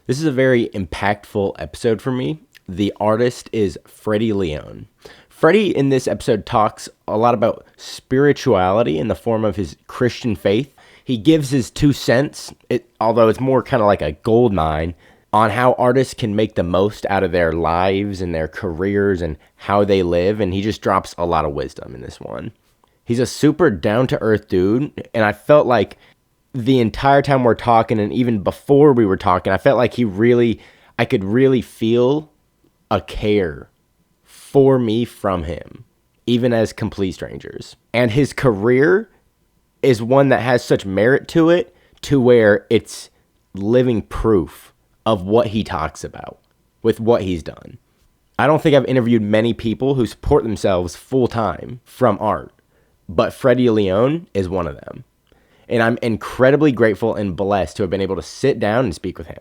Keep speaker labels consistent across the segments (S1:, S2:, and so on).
S1: This is a very impactful episode for me. The artist is Freddy Leone. Freddy in this episode talks a lot about spirituality in the form of his Christian faith. He gives his 2 cents, although it's more kind of like a gold mine, on how artists can make the most out of their lives and their careers and how they live, and he just drops a lot of wisdom in this one. He's a super down-to-earth dude, and I felt like the entire time we're talking, and even before we were talking, I felt like I could really feel a care for me from him, even as complete strangers. And his career is one that has such merit to it, to where it's living proof of what he talks about with what he's done. I don't think I've interviewed many people who support themselves full-time from art, but Freddy Leone is one of them. And I'm incredibly grateful and blessed to have been able to sit down and speak with him.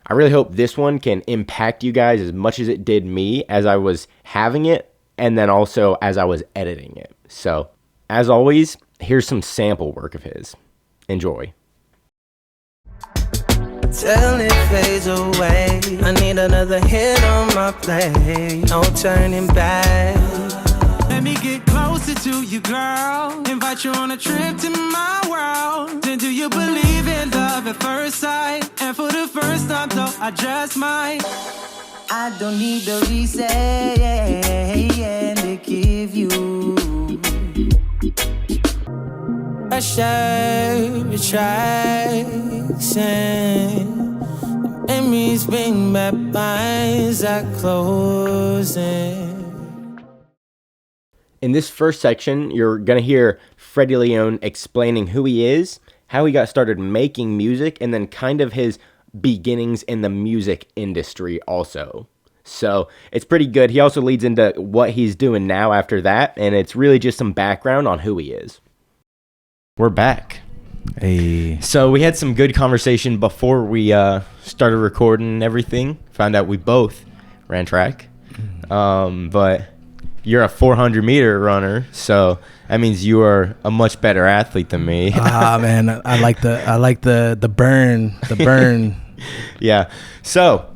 S1: I really hope this one can impact you guys as much as it did me as I was having it, and then also as I was editing it. So, as always, here's some sample work of his. Enjoy.
S2: Till it fades away, I need another hit on my plate. No turning back.
S3: Let me get closer to you, girl. Invite you on a trip to my world. Then do you believe in love at first sight? And for the first time, though, I just might.
S2: I don't need a reason to give you a sharp attraction. The memories bring back eyes are closing.
S1: In this first section, you're going to hear Freddy Leone explaining who he is, how he got started making music, and then kind of his beginnings in the music industry also. So it's pretty good. He also leads into what he's doing now after that, and it's really just some background on who he is. We're back.
S4: Hey.
S1: So we had some good conversation before we started recording and everything. Found out we both ran track. But you're a 400-meter runner, so that means you are a much better athlete than me.
S4: Man, I like the burn.
S1: Yeah. So,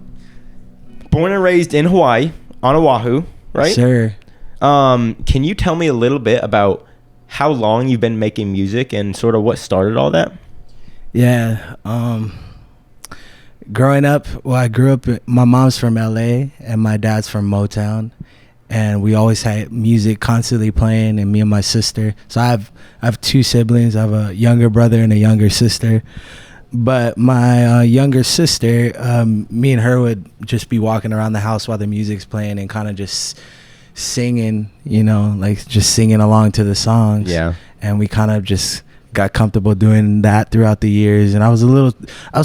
S1: born and raised in Hawaii, on Oahu, right?
S4: Sure.
S1: Can you tell me a little bit about how long you've been making music and sort of what started all that?
S4: Yeah. Growing up, I grew up. My mom's from LA and my dad's from Motown. And we always had music constantly playing, and me and my sister. So I have two siblings. I have a younger brother and a younger sister. But my younger sister, me and her would just be walking around the house while the music's playing and kind of just singing, like just singing along to the songs.
S1: Yeah.
S4: And we kind of just got comfortable doing that throughout the years. And I was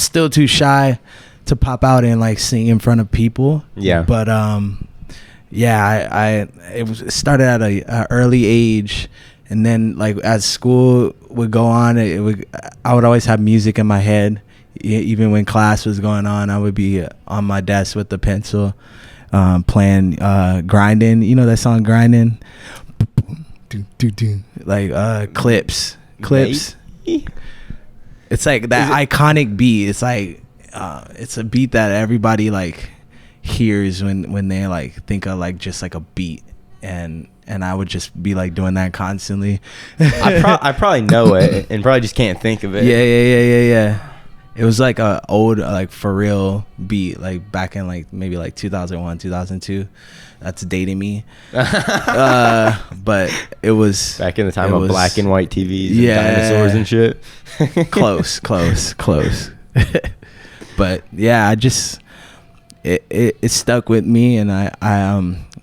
S4: still too shy to pop out and like sing in front of people.
S1: Yeah.
S4: But it started at a early age, and then like as school would go on, I would always have music in my head. Even when class was going on, I would be on my desk with the pencil, playing Grinding. You know that song Grinding? Like clips. It's like that iconic beat. It's like it's a beat that everybody like hears when they like think of like just like a beat, and I would just be like doing that constantly.
S1: I probably know it and probably just can't think of it.
S4: Yeah. It was like a old like for real beat, like back in like maybe like 2001 2002. That's dating me. But it was
S1: back in the time of black and white TVs and dinosaurs and shit.
S4: close But yeah, I just it stuck with me, and I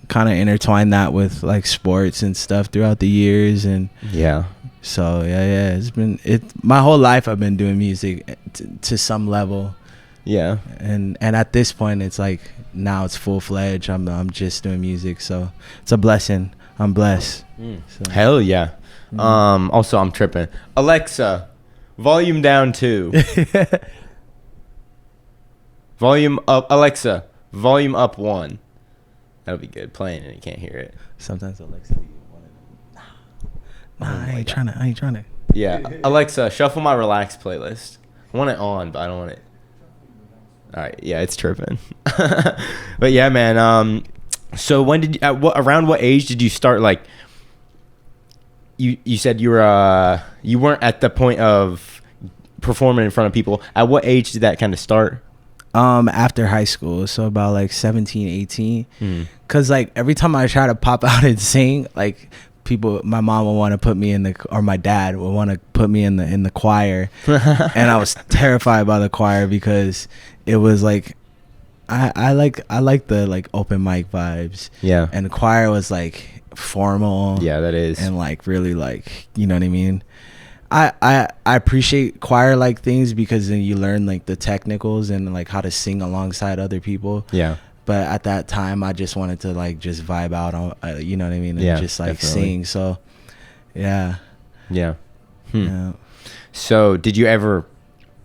S4: kind of intertwined that with like sports and stuff throughout the years. And
S1: yeah,
S4: so yeah, my whole life I've been doing music to some level.
S1: Yeah.
S4: And at this point it's like now it's full-fledged. I'm just doing music, so it's a blessing. I'm blessed. So.
S1: Hell yeah. Also I'm tripping. Alexa, volume down 2. Volume up. Alexa, volume up 1. That'll be good. Playing and you can't hear it.
S4: Sometimes Alexa be one of them. I ain't trying to.
S1: Yeah. Alexa, shuffle my relax playlist. I want it on, but I don't want it. All right, yeah, it's tripping. But yeah, man. So when did around what age did you start? Like, you said you weren't at the point of performing in front of people. At what age did that kind of start?
S4: After high school, so about like 17, 18. Cause like every time I try to pop out and sing, like my mom would want to put me or my dad would want to put me in the choir, and I was terrified by the choir because it was like I like the like open mic vibes.
S1: Yeah.
S4: And the choir was like formal.
S1: Yeah, that is.
S4: And like really like, you know what I mean? I appreciate choir like things because then you learn like the technicals and like how to sing alongside other people.
S1: Yeah.
S4: But at that time I just wanted to like just vibe out on you know what I mean, and
S1: Yeah,
S4: just like
S1: definitely.
S4: sing. So yeah.
S1: Yeah.
S4: Yeah.
S1: So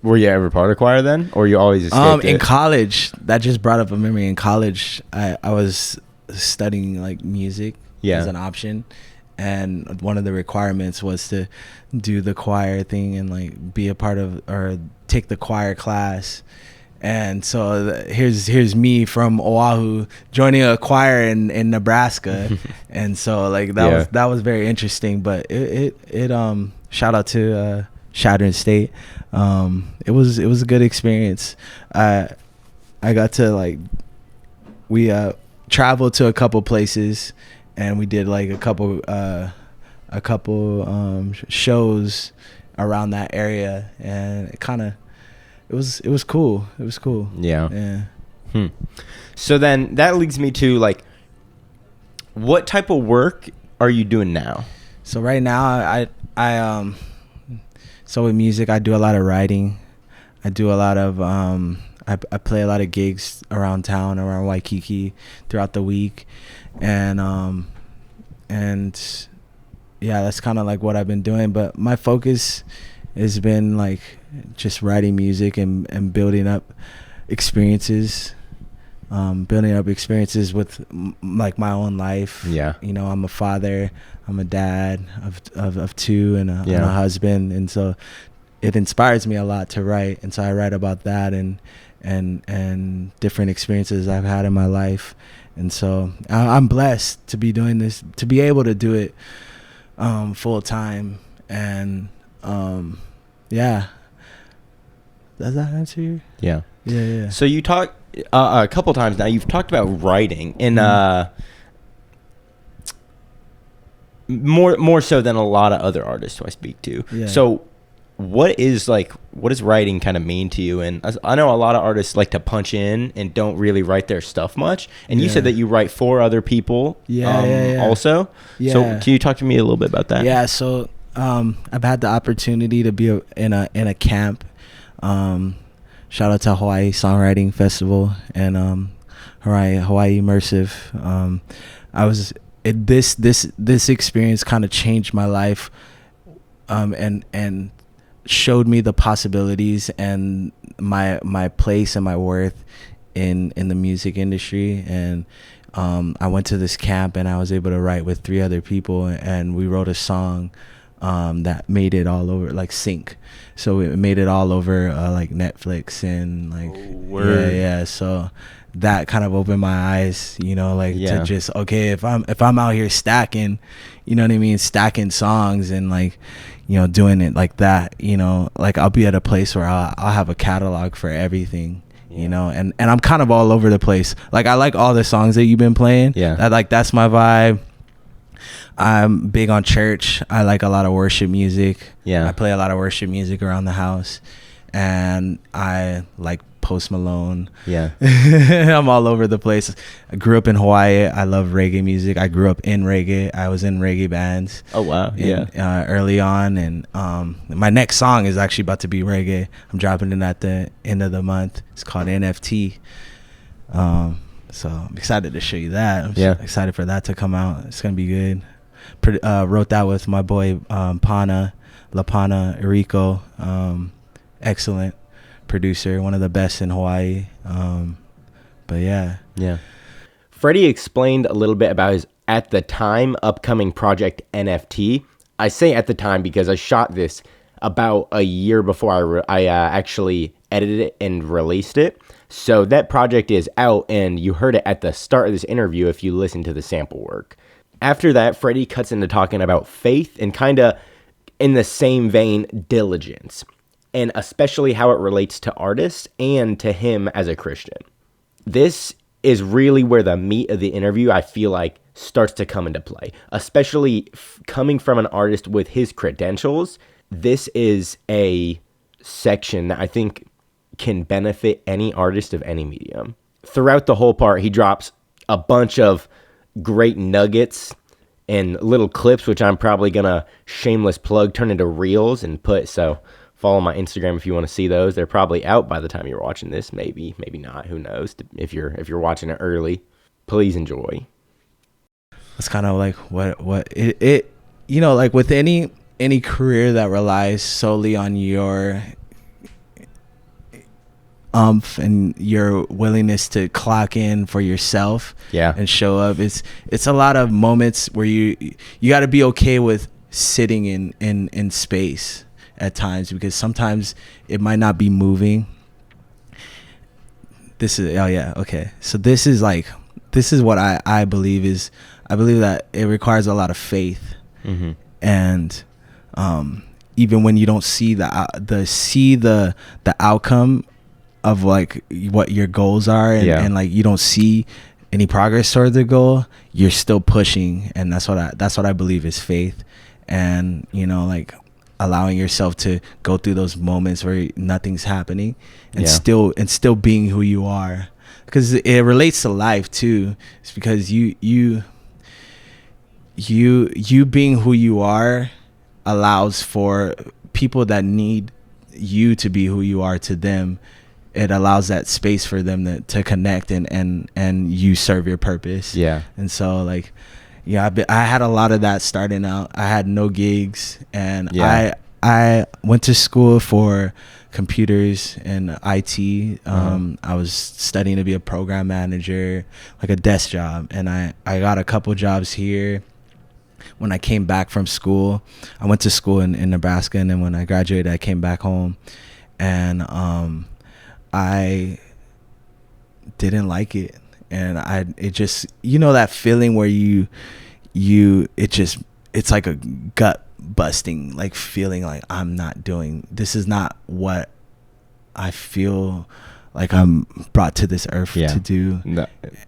S1: were you ever part of choir then, or you always escaped
S4: In
S1: it?
S4: college, that just brought up a memory. In college, I was studying like music as an option, and one of the requirements was to do the choir thing and like be a part of or take the choir class. And so here's me from Oahu joining a choir in Nebraska, and so like that was very interesting. But it shout out to Shattered State. It was a good experience. I got to like we traveled to a couple places, and we did like a couple shows around that area, and it was cool. It was cool.
S1: Yeah. So then that leads me to like, what type of work are you doing now?
S4: So right now I so with music I do a lot of writing. I do a lot of I play a lot of gigs around town, around Waikiki throughout the week, and yeah, that's kind of like what I've been doing. But my focus has been like just writing music and building up experiences with like my own life.
S1: Yeah.
S4: You know, I'm a father, I'm a dad of two, and I'm a husband, and so it inspires me a lot to write. And so I write about that and different experiences I've had in my life. And so I'm blessed to be doing this, to be able to do it full time. And yeah. Does that answer you?
S1: Yeah.
S4: Yeah.
S1: So you talk a couple times now. You've talked about writing, and more so than a lot of other artists who I speak to.
S4: Yeah.
S1: So what does writing kind of mean to you? And I know a lot of artists like to punch in and don't really write their stuff much. And you said that you write for other people. Also.
S4: Yeah.
S1: So can you talk to me a little bit about that?
S4: Yeah. So I've had the opportunity to be in a camp. Shout out to Hawaii Songwriting Festival and Hawaii Immersive. This experience kind of changed my life, and showed me the possibilities and my place and my worth in the music industry. And I went to this camp and I was able to write with 3 other people, and we wrote a song that made it all over, like sync. So it made it all over like Netflix and like yeah. So that kind of opened my eyes, you know, like to just, okay, if I'm out here stacking, you know what I mean, stacking songs and like, you know, doing it like that, you know, like I'll be at a place where I'll have a catalog for everything. You know, and I'm kind of all over the place. Like I like all the songs that you've been playing. Yeah. That's my vibe. I'm big on church. I like a lot of worship music. Yeah. I play a lot of worship music around the house. And I like Post Malone. Yeah. I'm all over the place. I grew up in Hawaii. I love reggae music. I grew up in reggae. I was in reggae bands.
S1: Oh, wow.
S4: Early on. And my next song is actually about to be reggae. I'm dropping it at the end of the month. It's called NFT. So I'm excited to show you that. I'm excited for that to come out. It's going to be good. Wrote that with my boy Lapana Eriko. Excellent producer, one of the best in Hawaii. But yeah.
S1: Freddy explained a little bit about his at the time upcoming project NFT. I say at the time because I shot this about a year before I actually edited it and released it. So that project is out, and you heard it at the start of this interview if you listen to the sample work. After that, Freddy cuts into talking about faith and kind of in the same vein, diligence, and especially how it relates to artists and to him as a Christian. This is really where the meat of the interview, I feel like, starts to come into play, especially coming from an artist with his credentials. This is a section that I think can benefit any artist of any medium. Throughout the whole part, he drops a bunch of great nuggets and little clips, which I'm probably gonna shameless plug, turn into reels and put. So follow my Instagram if you want to see those. They're probably out by the time you're watching this. Maybe not. Who knows? If you're watching it early, please enjoy.
S4: It's kind of like what it you know, like with any career that relies solely on your and your willingness to clock in for yourself, and show up. It's a lot of moments where you got to be okay with sitting in space at times, because sometimes it might not be moving. So this is what I believe is, I believe that it requires a lot of faith.
S1: Mm-hmm.
S4: And even when you don't see the outcome of like what your goals are, and like you don't see any progress toward the goal, you're still pushing. And that's what I believe is faith. And you know, like allowing yourself to go through those moments where nothing's happening, and still being who you are, because it relates to life too. It's because you being who you are allows for people that need you to be who you are to them. It allows that space for them to connect and you serve your purpose. Yeah. And so like, I had a lot of that starting out. I had no gigs, and I went to school for computers and IT. I was studying to be a program manager, like a desk job. And I got a couple jobs here. When I came back from school, I went to school in Nebraska, and then when I graduated, I came back home, and I didn't like it. And it just, you know, that feeling where it's like a gut busting, like feeling like this is not what I feel like I'm brought to this earth to do.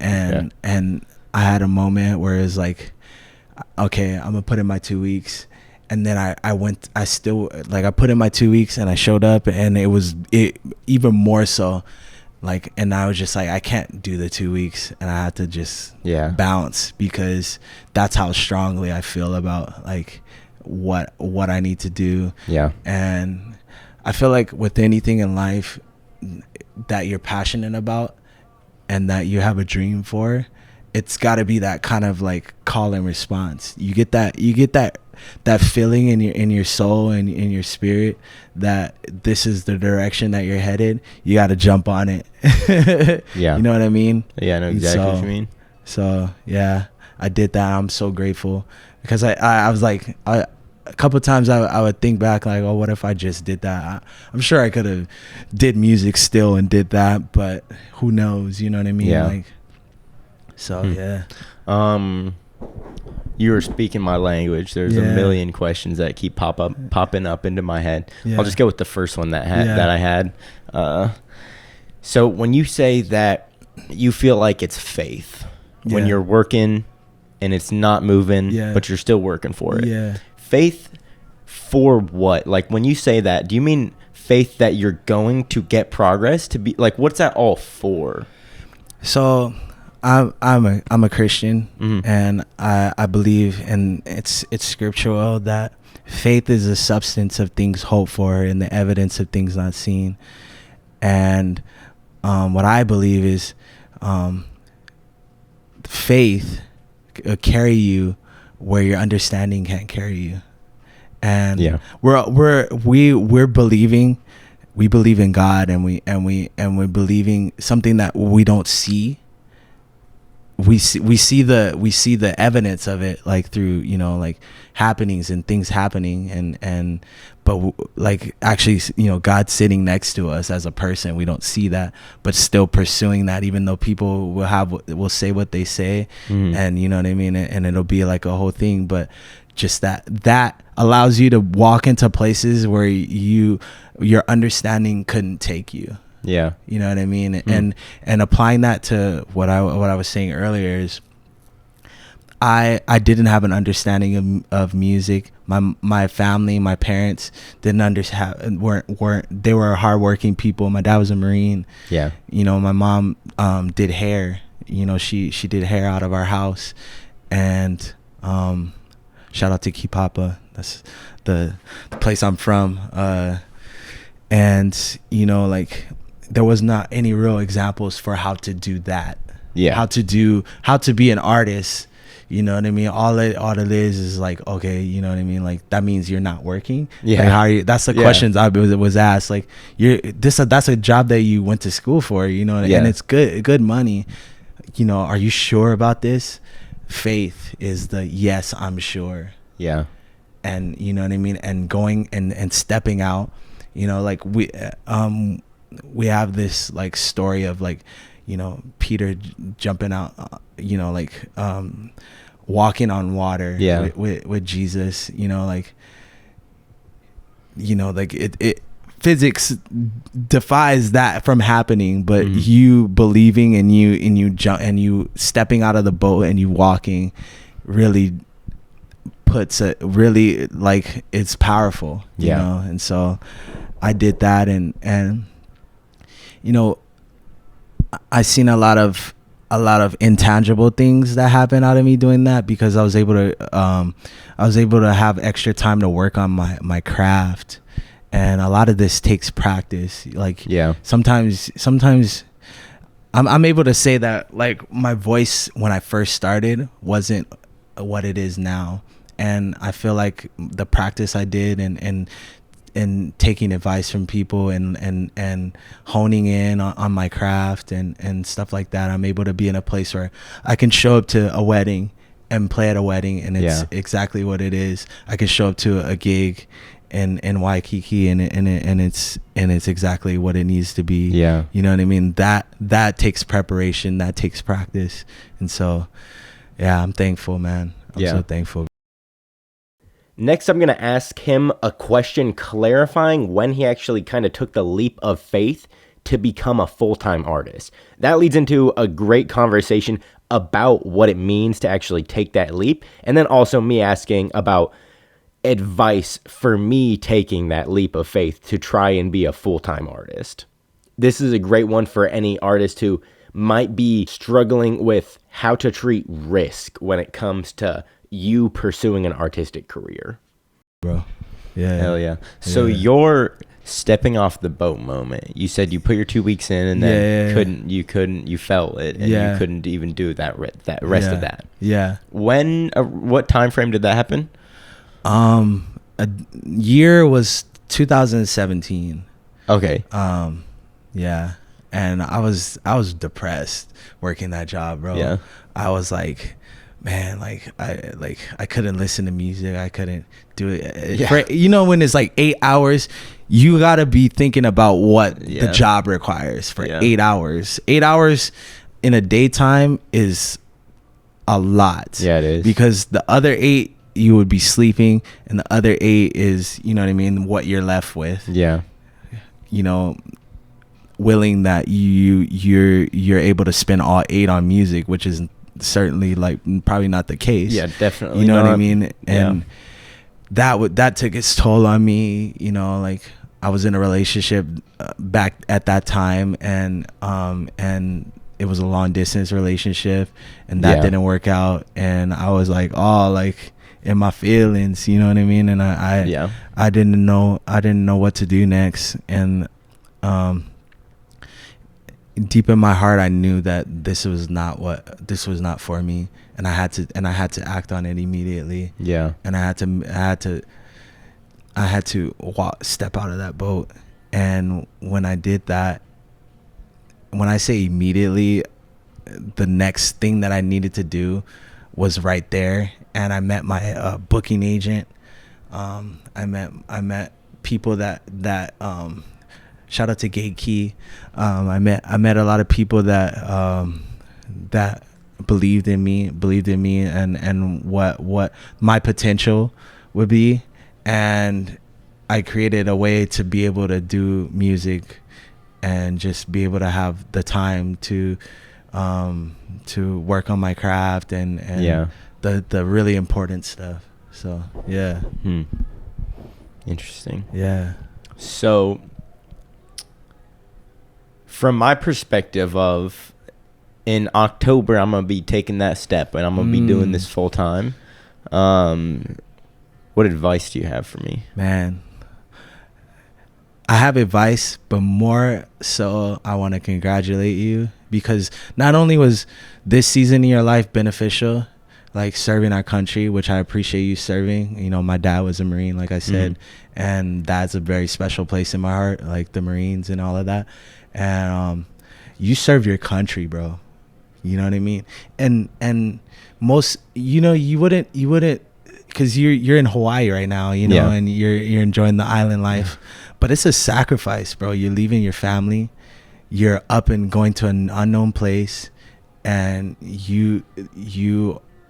S4: And I had a moment where it's like, okay, I'm gonna put in my 2 weeks. And then I put in my 2 weeks, and I showed up, and it even more so, like, and I was just like, I can't do the 2 weeks, and I had to just bounce, because that's how strongly I feel about like what I need to do. And I feel like with anything in life that you're passionate about and that you have a dream for, it's got to be that kind of like call and response. You get that feeling in your soul and in your spirit that this is the direction that you're headed. You got to jump on it. You know what I mean? Yeah, I know exactly what you mean. So yeah, I did that. I'm so grateful, because I was like, a couple of times I would think back like, oh, what if I just did that? I'm sure I could have did music still and did that, but who knows? You know what I mean? Like, so
S1: you were speaking my language. There's a million questions that keep popping up into my head. I'll just go with the first one that I had. So when you say that you feel like it's faith when you're working and it's not moving, but you're still working for it. Faith for what? Like when you say that, do you mean faith that you're going to get progress, to be like, what's that all for?
S4: So I'm a Christian, and I believe, and it's scriptural, that faith is the substance of things hoped for and the evidence of things not seen. And what I believe is faith carry you where your understanding can't carry you. And we're believing, we believe in God, and we're believing something that we don't see. we see the evidence of it, like through, you know, like happenings and things happening, and but like actually, you know, God sitting next to us as a person, we don't see that, but still pursuing that, even though people will say what they say, and you know what I mean, and it'll be like a whole thing, but just that allows you to walk into places where your understanding couldn't take you.
S1: Yeah.
S4: You know what I mean? And applying that to what I was saying earlier is I didn't have an understanding of music. My family, my parents didn't understand, weren't they were hardworking people. My dad was a Marine.
S1: Yeah.
S4: You know, my mom did hair. You know, she did hair out of our house, and shout out to Kipapa. That's the place I'm from. And you know, like, there was not any real examples for how to do that.
S1: Yeah.
S4: How to be an artist. You know what I mean? All it is like, okay, you know what I mean? Like, that means you're not working.
S1: Yeah.
S4: Like, how are you? That's the questions I was asked. Like, that's a job that you went to school for, you know, and it's good money. You know, are you sure about this? Faith is the yes, I'm sure.
S1: Yeah.
S4: And you know what I mean? And going and stepping out, you know, like we have this like story of like, you know, Peter jumping out, you know, like walking on water with Jesus, you know, like it physics defies that from happening, but you believing and you jump and you stepping out of the boat and you walking really puts a really, like, it's powerful, you know. And so I did that, and you know, I seen a lot of intangible things that happened out of me doing that, because I was able to have extra time to work on my craft, and a lot of this takes practice. Like, sometimes I'm able to say that, like, my voice when I first started wasn't what it is now, and I feel like the practice I did and taking advice from people and honing in on my craft and stuff like that, I'm able to be in a place where I can show up to a wedding and play at a wedding, and it's exactly what it is. I can show up to a gig in Waikiki and it's exactly what it needs to be.
S1: Yeah.
S4: You know what I mean? That takes preparation, that takes practice. And so, yeah, I'm thankful, man. I'm so thankful.
S1: Next, I'm going to ask him a question clarifying when he actually kind of took the leap of faith to become a full-time artist. That leads into a great conversation about what it means to actually take that leap, and then also me asking about advice for me taking that leap of faith to try and be a full-time artist. This is a great one for any artist who might be struggling with how to treat risk when it comes to you pursuing an artistic career.
S4: Bro. Yeah.
S1: Hell yeah. So your stepping off the boat moment, you said you put your 2 weeks in and then you felt it, and you couldn't even do that rest of that. Yeah. When, what time frame did that happen?
S4: A year was 2017.
S1: Okay.
S4: Yeah. And I was depressed working that job, bro.
S1: Yeah.
S4: I was like, man, I couldn't listen to music. I couldn't do it. For, you know, when it's like 8 hours, you gotta be thinking about what the job requires for 8 hours. 8 hours in a daytime is a lot.
S1: Yeah, it is.
S4: Because the other 8 you would be sleeping, and the other 8 is, you know what I mean, what you're left with.
S1: Yeah.
S4: You know, willing that you're able to spend all 8 on music, which is certainly like probably not the case.
S1: Yeah, definitely.
S4: You know what I mean? And that took its toll on me. You know, like, I was in a relationship back at that time, and it was a long distance relationship, and that didn't work out, and I was like, oh, like, in my feelings, you know what I mean? And I didn't know what to do next, and deep in my heart, I knew that this was not for me, and I had to act on it immediately. Yeah. And I had to step out of that boat. And when I did that, when I say immediately, the next thing that I needed to do was right there. And I met my booking agent. I met people that shout out to Gate Key. I met a lot of people that believed in me and what my potential would be, and I created a way to be able to do music and just be able to have the time to work on my craft and the really important stuff. So yeah.
S1: Interesting.
S4: Yeah.
S1: So from my perspective of, in October, I'm going to be taking that step and I'm going to be doing this full time. What advice do you have for me?
S4: Man, I have advice, but more so I want to congratulate you, because not only was this season in your life beneficial, like serving our country, which I appreciate you serving. You know, my dad was a Marine, like I said, and that's a very special place in my heart, like the Marines and all of that. And you serve your country, bro. You know what I mean? And most, you know, you wouldn't, because you're in Hawaii right now, you know, and you're enjoying the island life, but it's a sacrifice, bro. You're leaving your family, you're up and going to an unknown place, and you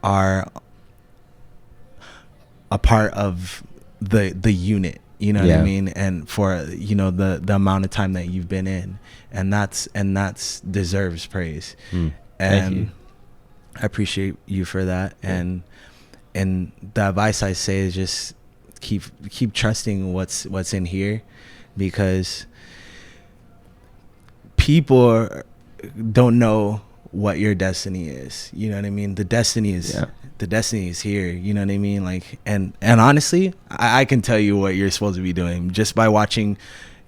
S4: are a part of the unit, you know what I mean? And for, you know, the amount of time that you've been in, and that's deserves praise.
S1: Thank you.
S4: I appreciate you for that. And the advice I say is just keep trusting what's in here, because people don't know what your destiny is. You know what I mean? The destiny is here. You know what I mean? Like, and honestly, I can tell you what you're supposed to be doing just by watching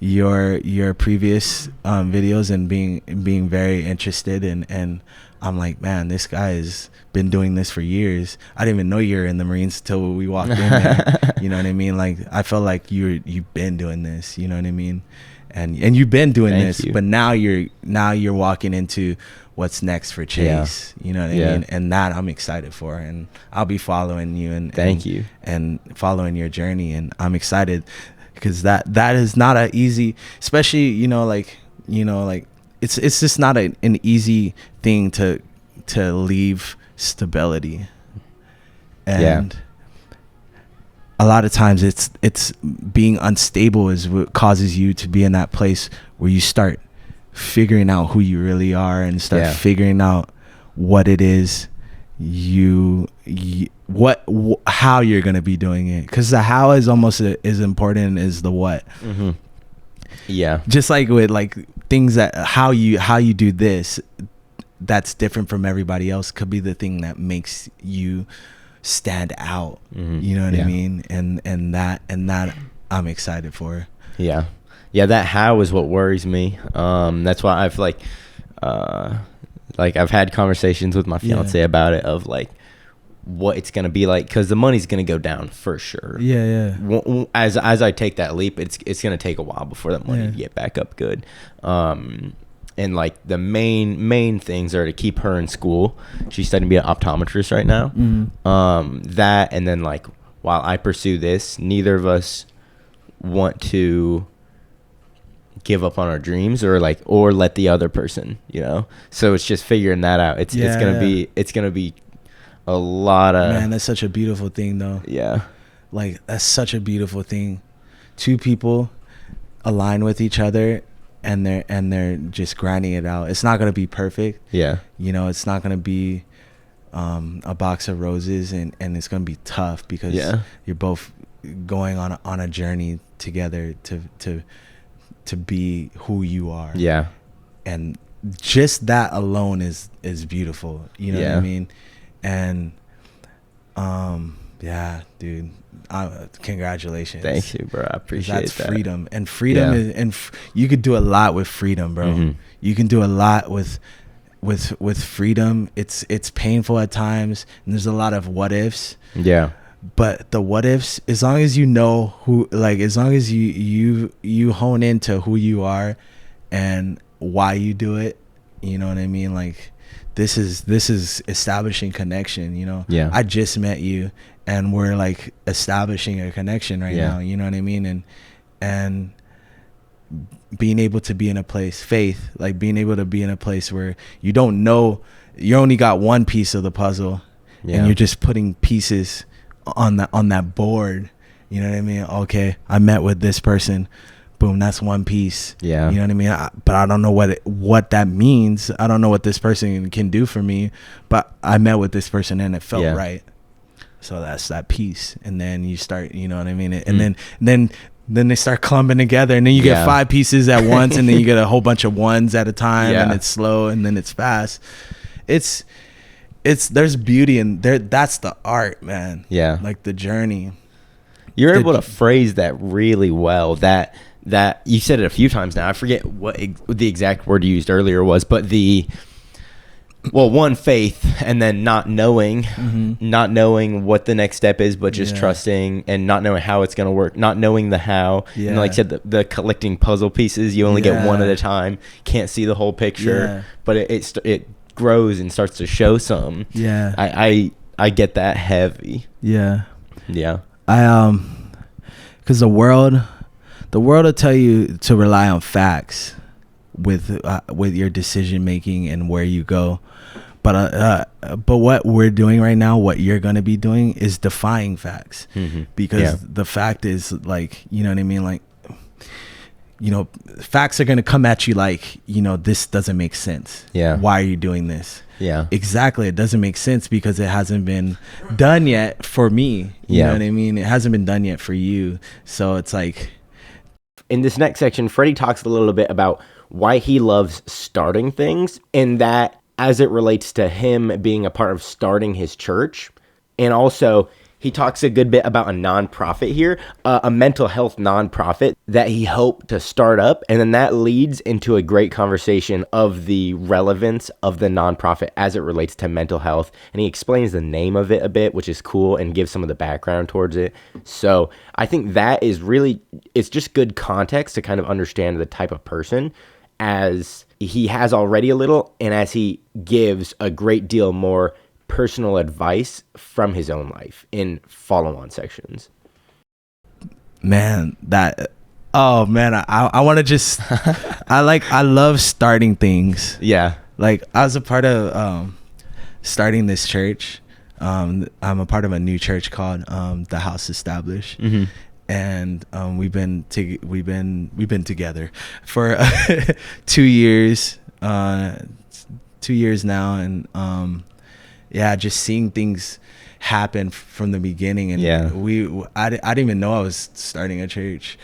S4: your previous videos and being very interested, and I'm like, man, this guy has been doing this for years. I didn't even know you're in the Marines till we walked in there. You know what I mean? Like, I felt like you've been doing this. You know what I mean? And you've been doing this, but now you're walking into what's next for Chase. You know what I mean? And that I'm excited for, and I'll be following you and
S1: thank you
S4: and following your journey, and I'm excited because that is not a easy, especially like it's just not an easy thing to leave stability, and a lot of times it's being unstable is what causes you to be in that place where you start figuring out who you really are and start figuring out what it is how you're gonna be doing it, because the how is almost as important as the what. Just like with like things that how you do this, that's different from everybody else, could be the thing that makes you stand out. You know what I mean? And that I'm excited for.
S1: That how is what worries me. That's why I've I've had conversations with my fiance about it, of like what it's gonna be like, because the money's gonna go down for sure. As I take that leap, it's gonna take a while before that money get back up good. And like the main things are to keep her in school. She's studying to be an optometrist right now. That, and then like while I pursue this, neither of us want to give up on our dreams or let the other person, so it's just figuring that out. It's gonna be a lot of,
S4: man, that's such a beautiful thing though. Like, that's such a beautiful thing. Two people align with each other and they're just grinding it out. It's not gonna be perfect. It's not gonna be a box of roses, and it's gonna be tough because you're both going on a journey together to be who you are. And just that alone is beautiful. You know what I mean? And dude, congratulations.
S1: Thank you, bro. I appreciate that.
S4: That's freedom, and freedom is, you could do a lot with freedom, bro. You can do a lot with freedom. It's painful at times, and there's a lot of what ifs. But the what ifs, as long as you know as long as you hone into who you are and why you do it, you know what I mean? Like, this is establishing connection, you know.
S1: Yeah.
S4: I just met you and we're like establishing a connection right
S1: Yeah.
S4: now, you know what I mean? And being able to be in a place, faith, like being able to be in a place where you don't know, you only got one piece of the puzzle,
S1: Yeah.
S4: and you're just putting pieces on that board, you know what I mean? Okay, I met with this person, boom, that's one piece.
S1: Yeah.
S4: You know what I mean? But I don't know what that means. I don't know what this person can do for me, but I met with this person and it felt
S1: Yeah.
S4: right. So that's that piece. And then you start, you know what I mean? And then they start clumping together, and then you get
S1: Yeah.
S4: 5 pieces at once, and then you get a whole bunch of ones at a time,
S1: Yeah.
S4: and it's slow, and then it's fast. It's there's beauty in there. That's the art, man.
S1: Yeah.
S4: Like the journey.
S1: You're able to phrase that really well. That you said it a few times now. I forget what the exact word you used earlier was, but one, faith, and then not knowing what the next step is, but just
S4: Yeah.
S1: trusting, and not knowing how it's going to work, not knowing the how.
S4: Yeah.
S1: And like I said, the collecting puzzle pieces, you only get one
S4: Yeah.
S1: at a time, can't see the whole picture,
S4: Yeah.
S1: but it grows and starts to show some.
S4: Yeah.
S1: I get that heavy.
S4: Yeah.
S1: Yeah.
S4: Because the world will tell you to rely on facts with your decision making and where you go, but what we're doing right now, what you're gonna be doing, is defying facts.
S1: Mm-hmm.
S4: Because
S1: Yeah.
S4: the fact is, like, you know what I mean, like, you know, facts are gonna come at you like, you know, this doesn't make sense.
S1: Yeah.
S4: Why are you doing this?
S1: Yeah.
S4: Exactly. It doesn't make sense because it hasn't been done yet for me. You know what I mean? It hasn't been done yet for you. So it's like,
S1: in this next section, Freddy talks a little bit about why he loves starting things, and that as it relates to him being a part of starting his church. And also, he talks a good bit about a nonprofit here, a mental health nonprofit that he hoped to start up. And then that leads into a great conversation of the relevance of the nonprofit as it relates to mental health. And he explains the name of it a bit, which is cool, and gives some of the background towards it. So I think that is really, it's just good context to kind of understand the type of person, as he has already a little, and as he gives a great deal more personal advice from his own life in follow-on sections.
S4: man, I want to just, I love starting things.
S1: Yeah.
S4: Like, I was a part of starting this church. I'm a part of a new church called The House Established.
S1: Mm-hmm.
S4: And we've been together for 2 years, 2 years now, and just seeing things happen from the beginning. And I didn't even know I was starting a church.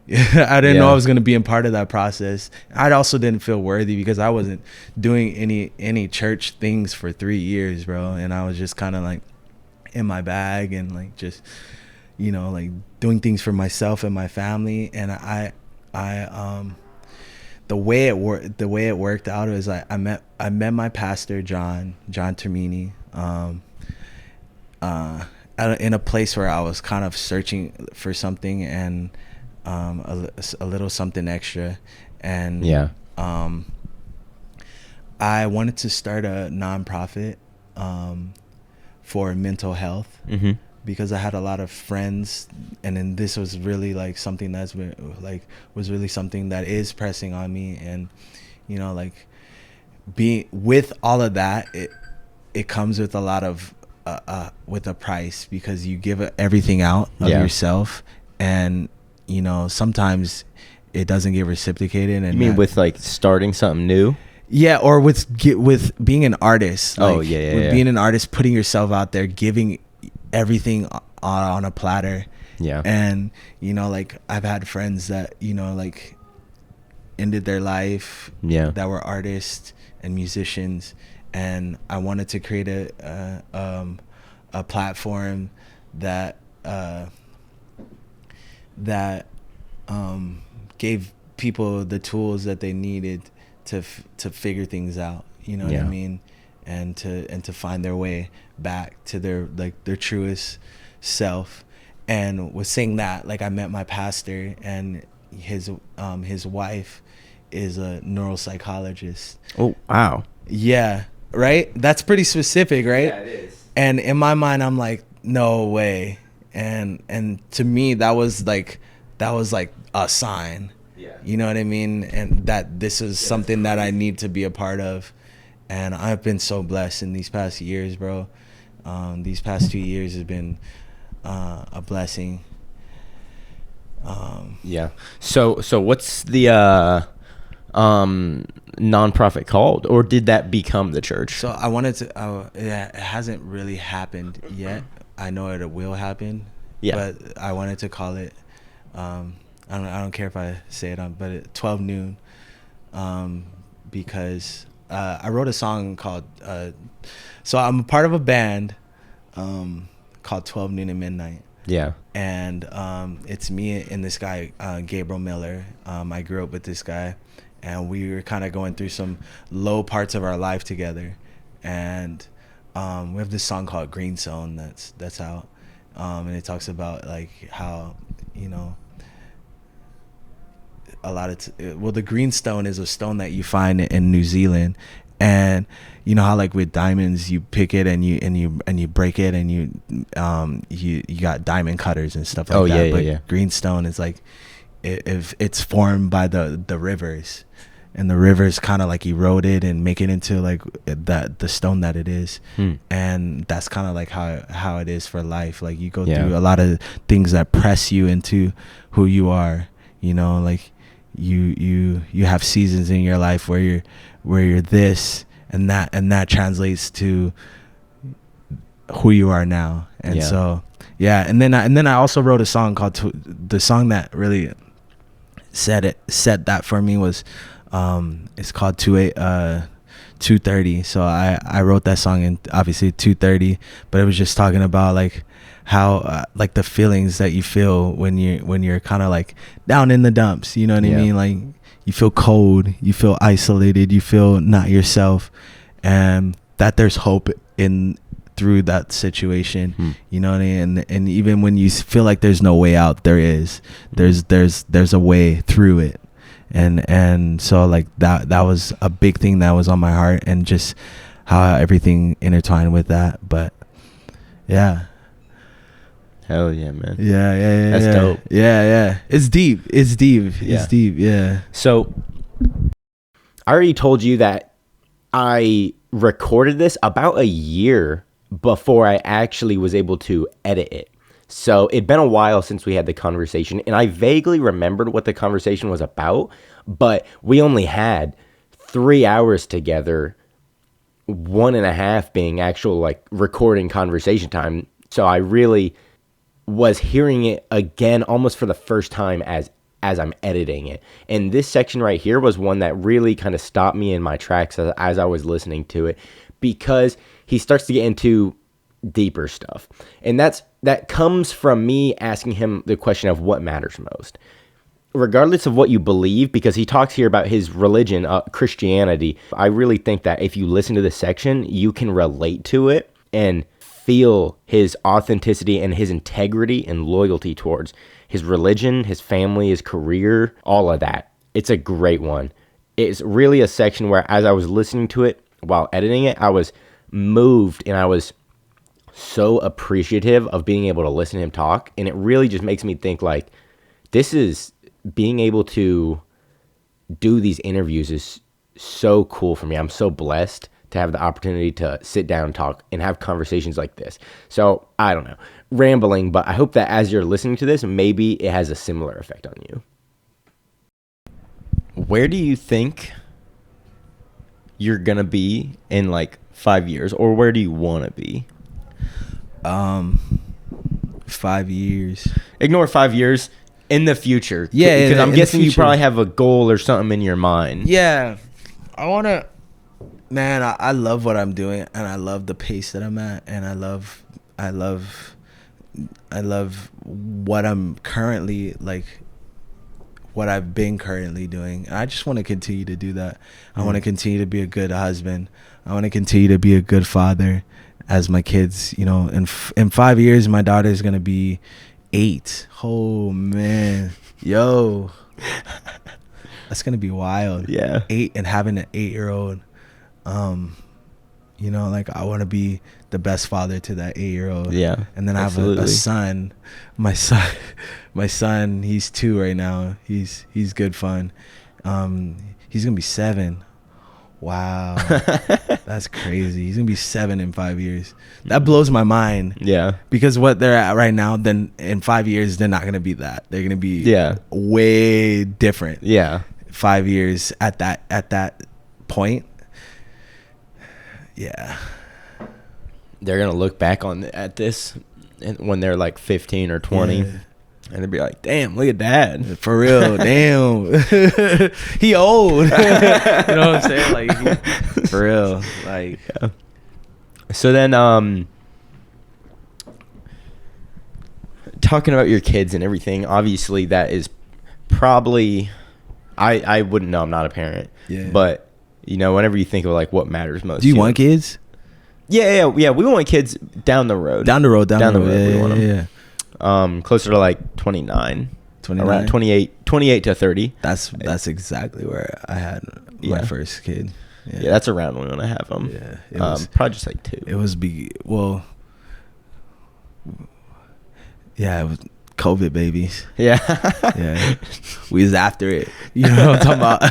S4: I didn't know I was going to be a part of that process. I also didn't feel worthy because I wasn't doing any church things for 3 years, bro. And I was just kind of like in my bag and like just, you know, like doing things for myself and my family. And I the way it worked out is I met my pastor, John Termini, in a place where I was kind of searching for something and a little something extra. And I wanted to start a nonprofit for mental health. Mm-hmm. Because I had a lot of friends, and then this was really like something that's been like was really something that is pressing on me. And you know, like being with all of that, it comes with a lot of with a price, because you give everything out of yourself, and you know, sometimes it doesn't get reciprocated. And
S1: you mean with like starting something new?
S4: Yeah, or with being an artist. Like, being an artist, putting yourself out there, giving everything on a platter. And you know, like I've had friends that, you know, like ended their life that were artists and musicians, and I wanted to create a platform that gave people the tools that they needed to figure things out, you know what I mean, and to find their way back to their truest self. And with saying that, like, I met my pastor, and his wife is a neuropsychologist.
S1: Oh, wow.
S4: Yeah. right? That's pretty specific, right?
S1: Yeah, it is.
S4: And in my mind, I'm like, no way. And to me, that was like a sign.
S1: Yeah.
S4: You know what I mean? And that this is something that I need to be a part of. And I've been so blessed in these past years, bro. These past 2 years has been a blessing.
S1: Yeah. So what's the nonprofit called, or did that become the church?
S4: So I wanted to. It hasn't really happened yet. I know it will happen.
S1: Yeah.
S4: But I wanted to call it. I don't care if I say it on, but 12 noon, because I wrote a song called. So I'm a part of a band, called 12 Noon and Midnight.
S1: Yeah.
S4: And it's me and this guy, Gabriel Miller. I grew up with this guy, and we were kind of going through some low parts of our life together. And we have this song called Green Zone that's out, and it talks about like how, you know, a lot of well, the green stone is a stone that you find in New Zealand. And you know how like with diamonds you pick it and you break it and you got diamond cutters and stuff like that. But greenstone is like if it's formed by the rivers, and the rivers kind of like erode it and make it into like the stone that it is. And that's kind of like how it is for life. Like you go through a lot of things that press you into who you are, you know, like you have seasons in your life where you're this and that translates to who you are now. And so and then I also wrote a song called the song that really set that for me was it's called 2:30. So I wrote that song in obviously 2:30, but it was just talking about like how like the feelings that you feel when you're kind of like down in the dumps, you know what I mean? Like you feel cold, you feel isolated, you feel not yourself, and that there's hope in through that situation. You know what I mean? And even when you feel like there's no way out, there's a way through it. And so like that was a big thing that was on my heart, and just how everything intertwined with that. But yeah.
S1: Hell yeah, man.
S4: Yeah.
S1: That's dope.
S4: Yeah. It's deep. It's deep. Yeah.
S1: So I already told you that I recorded this about a year before I actually was able to edit it. So it'd been a while since we had the conversation, and I vaguely remembered what the conversation was about, but we only had 3 hours together, 1.5 being actual like recording conversation time. So I really was hearing it again almost for the first time as I'm editing it. And this section right here was one that really kind of stopped me in my tracks as I was listening to it, because he starts to get into deeper stuff. And that comes from me asking him the question of what matters most. Regardless of what you believe, because he talks here about his religion, Christianity, I really think that if you listen to this section, you can relate to it and feel his authenticity and his integrity and loyalty towards his religion, his family, his career, all of that. It's a great one. It's really a section where as I was listening to it while editing it, I was moved and I was so appreciative of being able to listen to him talk. And it really just makes me think like, this is being able to do these interviews is so cool for me. I'm so blessed to have the opportunity to sit down, talk, and have conversations like this. So, I don't know, rambling, but I hope that as you're listening to this, maybe it has a similar effect on you. Where do you think you're gonna be in like 5 years, or where do you want to be?
S4: 5 years.
S1: Ignore 5 years. In the future.
S4: Yeah,
S1: because I'm guessing you
S4: future.
S1: probably have a goal or something in your mind.
S4: Yeah. I love what I'm doing, and I love the pace that I'm at, and I love what I'm currently like, what I've been currently doing. And I just want to continue to do that. I want to continue to be a good husband. I want to continue to be a good father as my kids, you know, in 5 years, my daughter's going to be 8. Oh man. Yo. That's going to be wild.
S1: Yeah.
S4: 8, and having an 8-year-old. You know, like I want to be the best father to that 8-year-old.
S1: Yeah,
S4: And then I have a son. My son, he's 2 right now. He's good fun. He's gonna be 7. Wow, that's crazy. He's gonna be 7 in 5 years. That blows my mind.
S1: Yeah,
S4: because what they're at right now, then in 5 years they're not gonna be that. They're gonna be way different.
S1: Yeah,
S4: 5 years at that point. Yeah,
S1: they're gonna look back at this when they're like 15 or 20.
S4: Yeah.
S1: And they'd be like, damn, look at dad.
S4: For real. Damn. He old. You know what I'm saying? Like, for real. Like,
S1: yeah. So then, talking about your kids and everything, obviously that is probably, I wouldn't know, I'm not a parent.
S4: Yeah.
S1: But, you know, whenever you think of like what matters most.
S4: Do you want kids?
S1: Yeah. We want kids down the road.
S4: Down the road.
S1: Yeah,
S4: we want them.
S1: Yeah. Closer to like 29, around 28 to 30.
S4: That's exactly where I had my first kid.
S1: Yeah, that's around when I have them.
S4: Yeah, it was
S1: probably just like 2.
S4: It was it was COVID babies.
S1: Yeah,
S4: yeah, we was after it. You know what I'm talking about?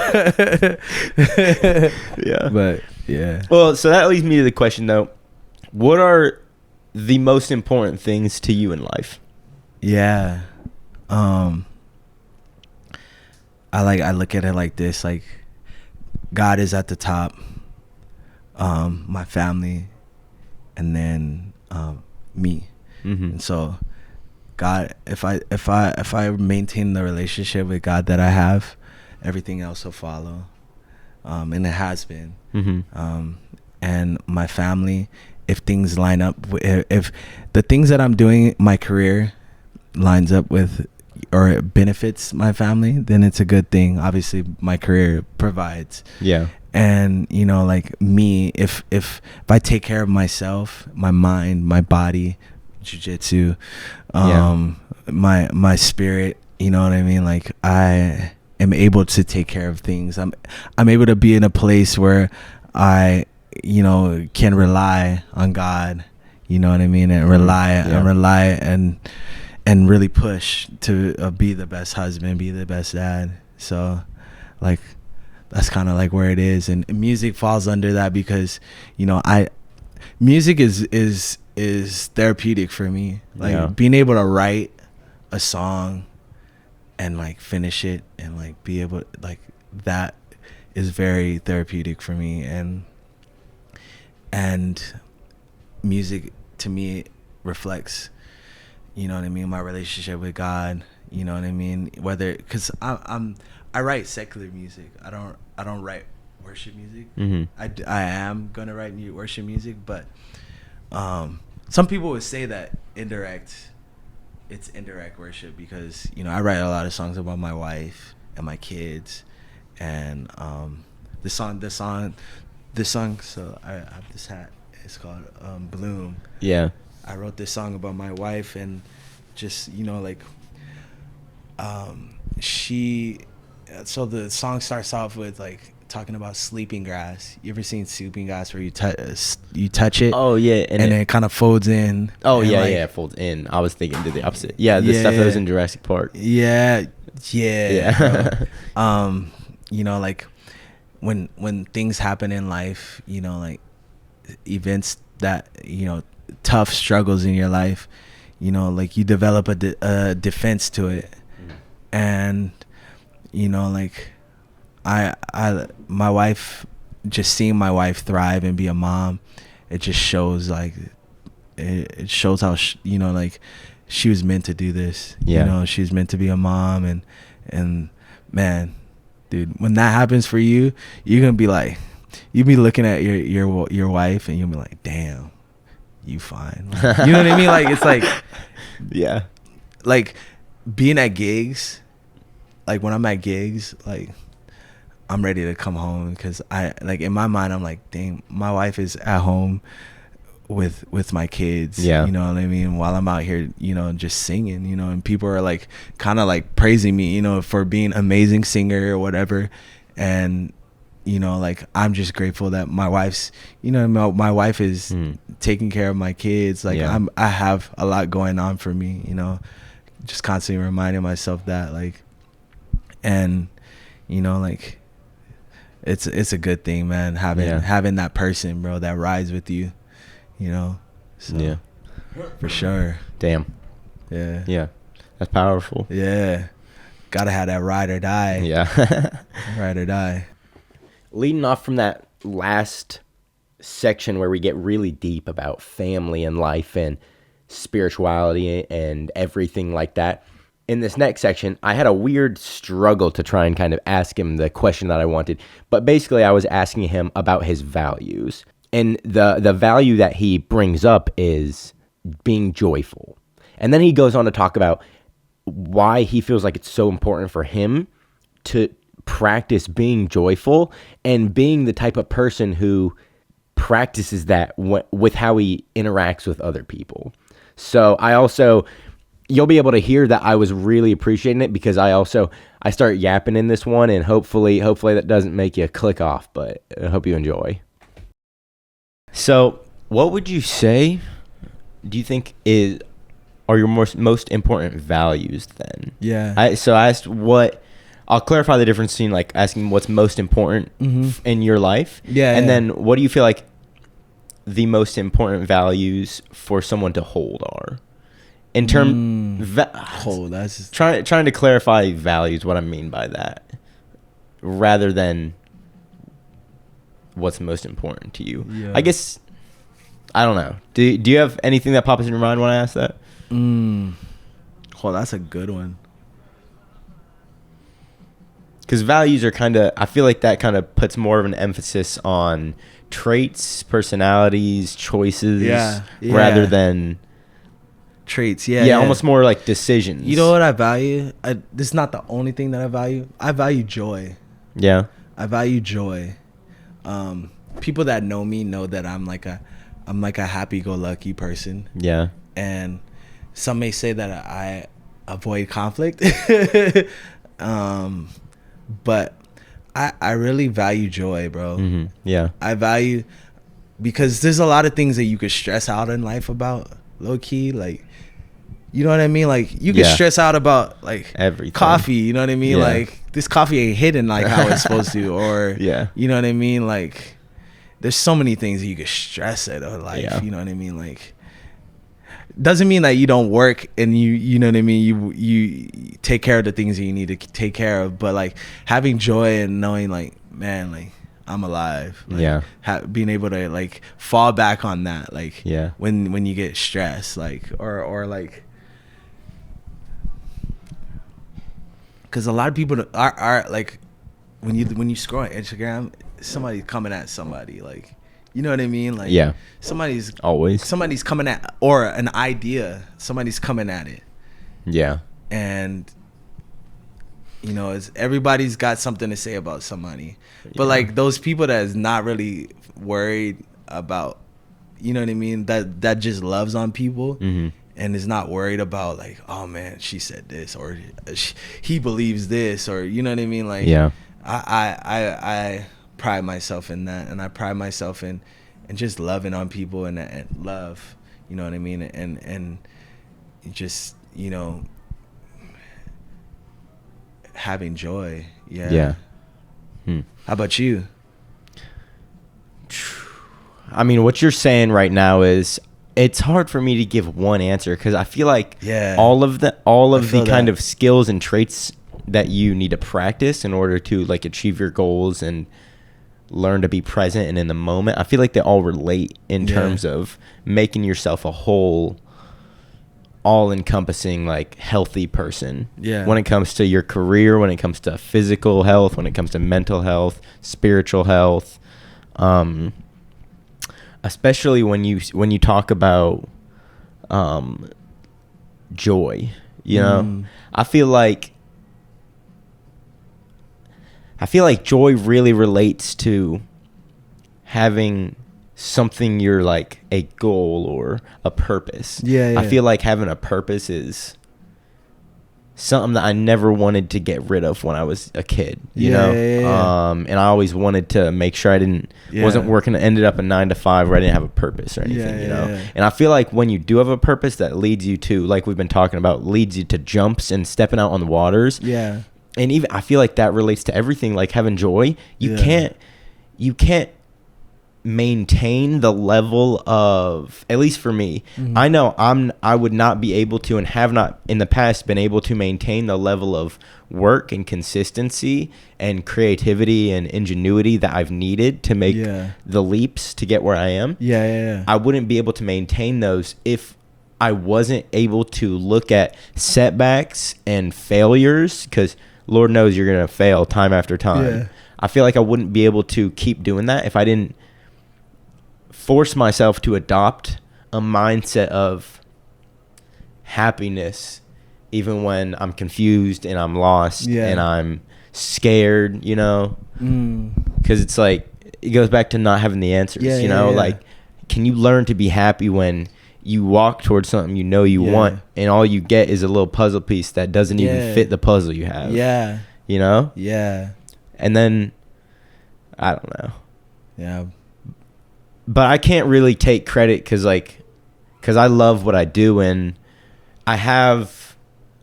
S1: Yeah,
S4: but yeah.
S1: Well, so that leads me to the question though: what are the most important things to you in life?
S4: Yeah. I look at it like this, like God is at the top, my family, and then me.
S1: Mm-hmm.
S4: And so God, if I maintain the relationship with God that I have, everything else will follow. And it has been.
S1: Mm-hmm.
S4: And my family, if things line up, if the things that I'm doing, my career lines up with or it benefits my family, then it's a good thing. Obviously my career provides.
S1: Yeah.
S4: And you know, like me, if I take care of myself, my mind, my body, jiu-jitsu, my spirit, you know what I mean? Like I am able to take care of things. I'm able to be in a place where I, you know, can rely on God, you know what I mean? And rely and really push to be the best husband, be the best dad. So like that's kind of like where it is, and music falls under that because, you know, music is therapeutic for me. Like being able to write a song and like finish it and like be able, like, that is very therapeutic for me. And music to me reflects, you know what I mean, my relationship with God, you know what I mean, whether, because I write secular music. I don't write worship music. Mm-hmm. I am gonna write worship music, but some people would say that it's indirect worship because, you know, I write a lot of songs about my wife and my kids, and this song. So I have this hat. It's called Bloom. Yeah. I wrote this song about my wife, and just, you know, like so the song starts off with like talking about sleeping grass. You ever seen sleeping grass where you touch it? Oh yeah, and then it kind of folds in.
S1: Oh yeah, like, yeah, it folds in. I was thinking to the opposite. Yeah, the stuff that was in Jurassic Park.
S4: Yeah. You know, like when things happen in life, you know, like events that, you know, tough struggles in your life, you know, like you develop a defense to it. And, you know, like my wife, just seeing my wife thrive and be a mom, it just shows, like, it shows how you know, like, she was meant to do this. You know, she's meant to be a mom, and man, dude, when that happens for you, you're gonna be like, you be looking at your wife and you'll be like, damn, you fine. Like, you know what I mean? Like, it's like, yeah, like being at gigs, like when I'm at gigs, like I'm ready to come home because I, like, in my mind, I'm like, dang, my wife is at home with my kids. Yeah, you know what I mean? While I'm out here, you know, just singing, you know, and people are like kind of like praising me, you know, for being an amazing singer or whatever. And you know, like I'm just grateful that my wife's, you know, my wife is taking care of my kids. Like I have a lot going on for me, you know, just constantly reminding myself that, like, and you know, like it's a good thing, man, having that person, bro, that rides with you, you know. So, for sure.
S1: Damn.
S4: Yeah,
S1: that's powerful.
S4: Gotta have that ride or die. Ride or die.
S1: Leading off from that last section where we get really deep about family and life and spirituality and everything like that, in this next section, I had a weird struggle to try and kind of ask him the question that I wanted. But basically, I was asking him about his values. And the value that he brings up is being joyful. And then he goes on to talk about why he feels like it's so important for him to practice being joyful and being the type of person who practices that with how he interacts with other people. So you'll be able to hear that I was really appreciating it, because I start yapping in this one, and hopefully that doesn't make you click off, but I hope you enjoy. So what would you say do you think are your most important values then? So I asked I'll clarify the difference between like asking what's most important in your life. And then what do you feel like the most important values for someone to hold are? In term,
S4: that's just...
S1: trying to clarify values, what I mean by that, rather than what's most important to you. I guess, I don't know. Do you have anything that pops in your mind when I ask that?
S4: That's a good one.
S1: Because values are kind of, I feel like that kind of puts more of an emphasis on traits, personalities, choices, rather than
S4: traits.
S1: Almost more like decisions.
S4: You know what I value? This is not the only thing that I value. I value joy. I value joy. People that know me know that I'm like a happy-go-lucky person. And some may say that I avoid conflict. But I really value joy, bro. I value, because there's a lot of things that you could stress out in life about, low key, like, you know what I mean? Like, you can stress out about like
S1: everything.
S4: Coffee, you know what I mean? Like, this coffee ain't hidden like how it's supposed to, or you know what I mean? Like, there's so many things that you could stress out of life, you know what I mean? Like, doesn't mean that you don't work and you know what I mean, you take care of the things that you need to take care of, but like having joy and knowing like, man, like I'm alive, like, being able to like fall back on that, like when you get stressed, like or like, because a lot of people are like, when you scroll on Instagram, somebody's coming at somebody, like, you know what I mean? Like, somebody's coming at, or an idea, somebody's coming at it. And, you know, everybody's got something to say about somebody. But like those people that is not really worried about, you know what I mean? That just loves on people and is not worried about like, oh man, she said this, or he believes this, or you know what I mean? Like, I pride myself in that, and I pride myself in just loving on people and love, you know what I mean, and just, you know, having joy. How about you?
S1: I mean, what you're saying right now is, it's hard for me to give one answer, because I feel like all of the kind of skills and traits that you need to practice in order to like achieve your goals and learn to be present and in the moment, I feel like they all relate in terms of making yourself a whole, all-encompassing, like, healthy person. When it comes to your career, when it comes to physical health, when it comes to mental health, spiritual health, especially when you talk about joy, you know. I feel like joy really relates to having something, you're like a goal or a purpose. I feel like having a purpose is something that I never wanted to get rid of when I was a kid, you know? And I always wanted to make sure I wasn't working, ended up a 9 to 5 where I didn't have a purpose or anything, you know? And I feel like when you do have a purpose that leads you to, like we've been talking about, leads you to jumps and stepping out on the waters.
S4: Yeah.
S1: And even, I feel like that relates to everything, like having joy. You can't maintain the level of, at least for me, I know I would not be able to, and have not in the past been able to maintain the level of work and consistency and creativity and ingenuity that I've needed to make the leaps to get where I am. I wouldn't be able to maintain those if I wasn't able to look at setbacks and failures, because Lord knows you're gonna fail time after time. I feel like I wouldn't be able to keep doing that if I didn't force myself to adopt a mindset of happiness even when I'm confused and I'm lost and I'm scared, you know, because it's like, it goes back to not having the answers, you know, like, can you learn to be happy when you walk towards something you know you want and all you get is a little puzzle piece that doesn't even fit the puzzle you have, you know? And then I don't know, but I can't really take credit because I love what I do, and I have,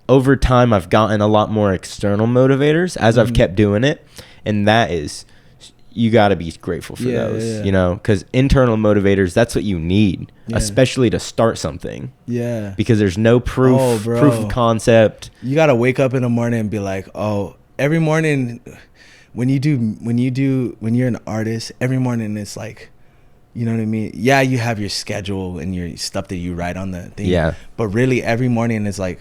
S1: over time, I've gotten a lot more external motivators as I've kept doing it, and that is, you got to be grateful for those, you know, because internal motivators, that's what you need, especially to start something, because there's no proof of concept.
S4: You got to wake up in the morning and be like, oh, every morning when you're an artist, every morning it's like, you know what I mean? Yeah, you have your schedule and your stuff that you write on the thing. Yeah. But really, every morning is like,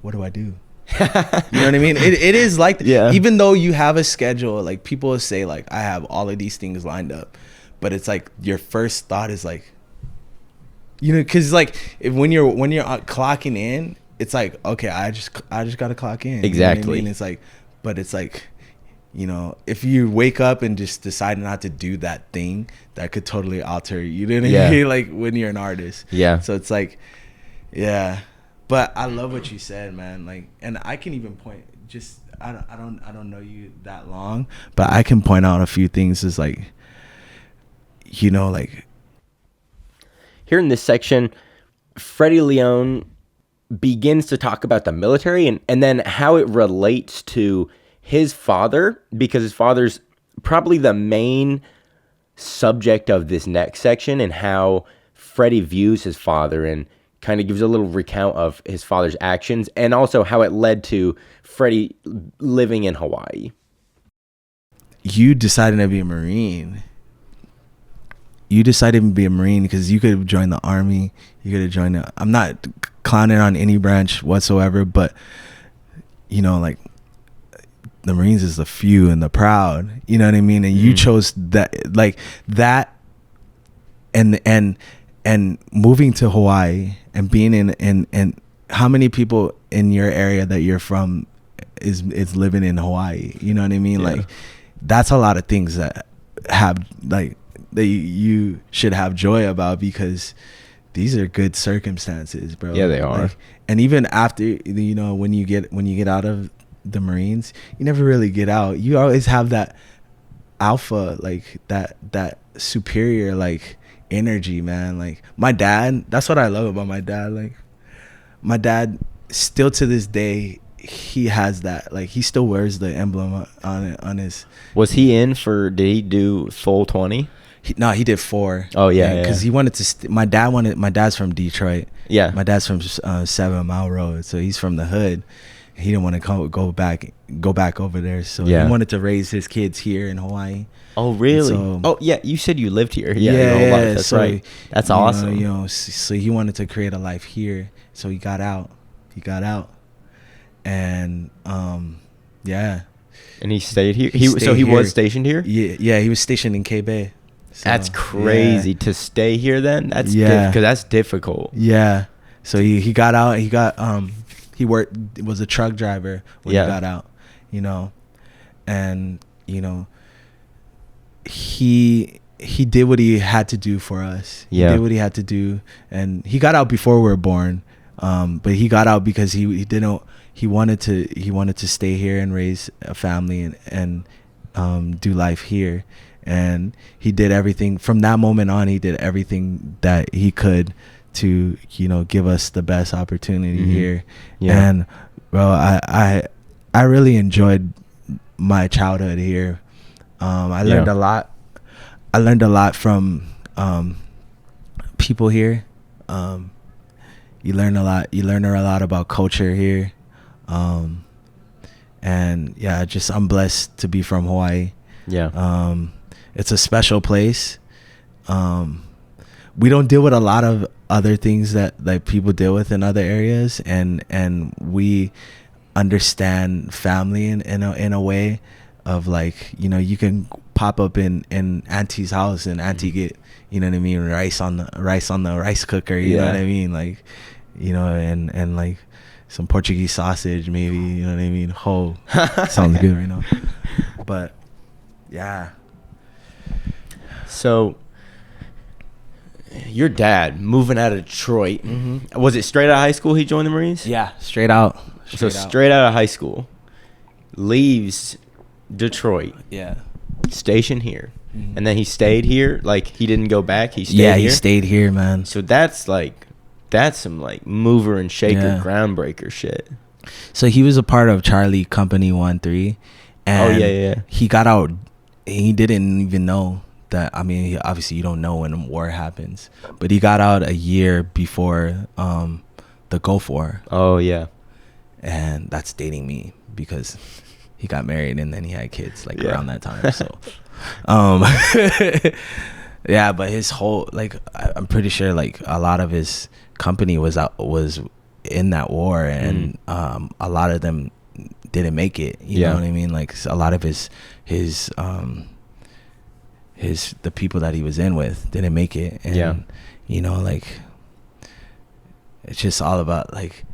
S4: what do I do? You know what I mean? It is like, even though you have a schedule, like people will say like, I have all of these things lined up, but it's like your first thought is like, you know, because like when you're clocking in, it's like, okay, I just gotta clock in.
S1: Exactly.
S4: You know what I mean? It's like, but it's like, you know, if you wake up and just decide not to do that thing, that could totally alter you. You know what I mean? Like when you're an artist. So it's like, but I love what you said, man. Like, and I can even point, just I don't know you that long, but I can point out a few things as like, you know, like
S1: here in this section, Freddy Leone begins to talk about the military and then how it relates to his father, because his father's probably the main subject of this next section, and how Freddy views his father, and kind of gives a little recount of his father's actions, and also how it led to Freddy living in Hawaii.
S4: You decided to be a Marine. You decided to be a Marine because you could have joined the Army. You could have joined I'm not clowning on any branch whatsoever, but you know, like, the Marines is the few and the proud, you know what I mean? And you chose that, like that, and moving to Hawaii and being in how many people in your area that you're from is living in Hawaii, you know what I mean? Like, that's a lot of things that have, like, that you should have joy about, because these are good circumstances, bro.
S1: Yeah, they are.
S4: Like, and even after, you know, when you get out of the Marines, you never really get out. You always have that alpha, like that superior, like, energy, man. Like, my dad, that's what I love about my dad. Like, my dad still to this day, he has that, like, he still wears the emblem on his.
S1: Was he in for, did he do full 20?
S4: No, he did 4.
S1: Oh yeah,
S4: because he wanted to my dad's from Detroit. My dad's from 7 Mile Road, so he's from the hood. He didn't want to go back over there, so he wanted to raise his kids here in Hawaii.
S1: Oh really? So, you said you lived here. That's so, right. That's awesome.
S4: You know, so he wanted to create a life here, so he got out, and
S1: and he stayed here. He was stationed here.
S4: Yeah, he was stationed in K-Bay. So,
S1: that's crazy to stay here. Then that's because that's difficult.
S4: Yeah, so he got out. He was a truck driver when he got out, you know, and you know, he did what he had to do for us. He did what he had to do, and he got out before we were born, but he got out because he he wanted to stay here and raise a family and do life here. And he did everything from that moment on. He did everything that he could to, you know, give us the best opportunity here. Yeah. And bro, I really enjoyed my childhood here. I learned a lot. I learned a lot from people here. You learn a lot. You learn a lot about culture here. And yeah, just I'm blessed to be from Hawaii. Yeah. It's a special place. We don't deal with a lot of other things that like people deal with in other areas, and we understand family in a way of like, you know, you can pop up in auntie's house and auntie get, you know what I mean, rice on the rice cooker, you know what I mean, like, you know, and like some Portuguese sausage maybe, you know what I mean. Sounds good right now. But yeah.
S1: So your dad moving out of Detroit, was it straight out of high school he joined the Marines?
S4: Yeah, straight out.
S1: Straight out of high school, leaves Detroit. Yeah. Station here. And then he stayed here, like he didn't go back, he stayed here?
S4: Yeah, he stayed here, man.
S1: So that's some like mover and shaker, groundbreaker shit.
S4: So he was a part of Charlie Company 1-3, and he got out. He didn't even know that. I mean, obviously you don't know when war happens, but he got out a year before the Gulf War. Oh yeah. And that's dating me because he got married and then he had kids like around that time. So yeah, but his whole, like, I'm pretty sure like a lot of his company was in that war, and a lot of them didn't make it, you know what I mean, like a lot of his the people that he was in with didn't make it. And you know, like, it's just all about like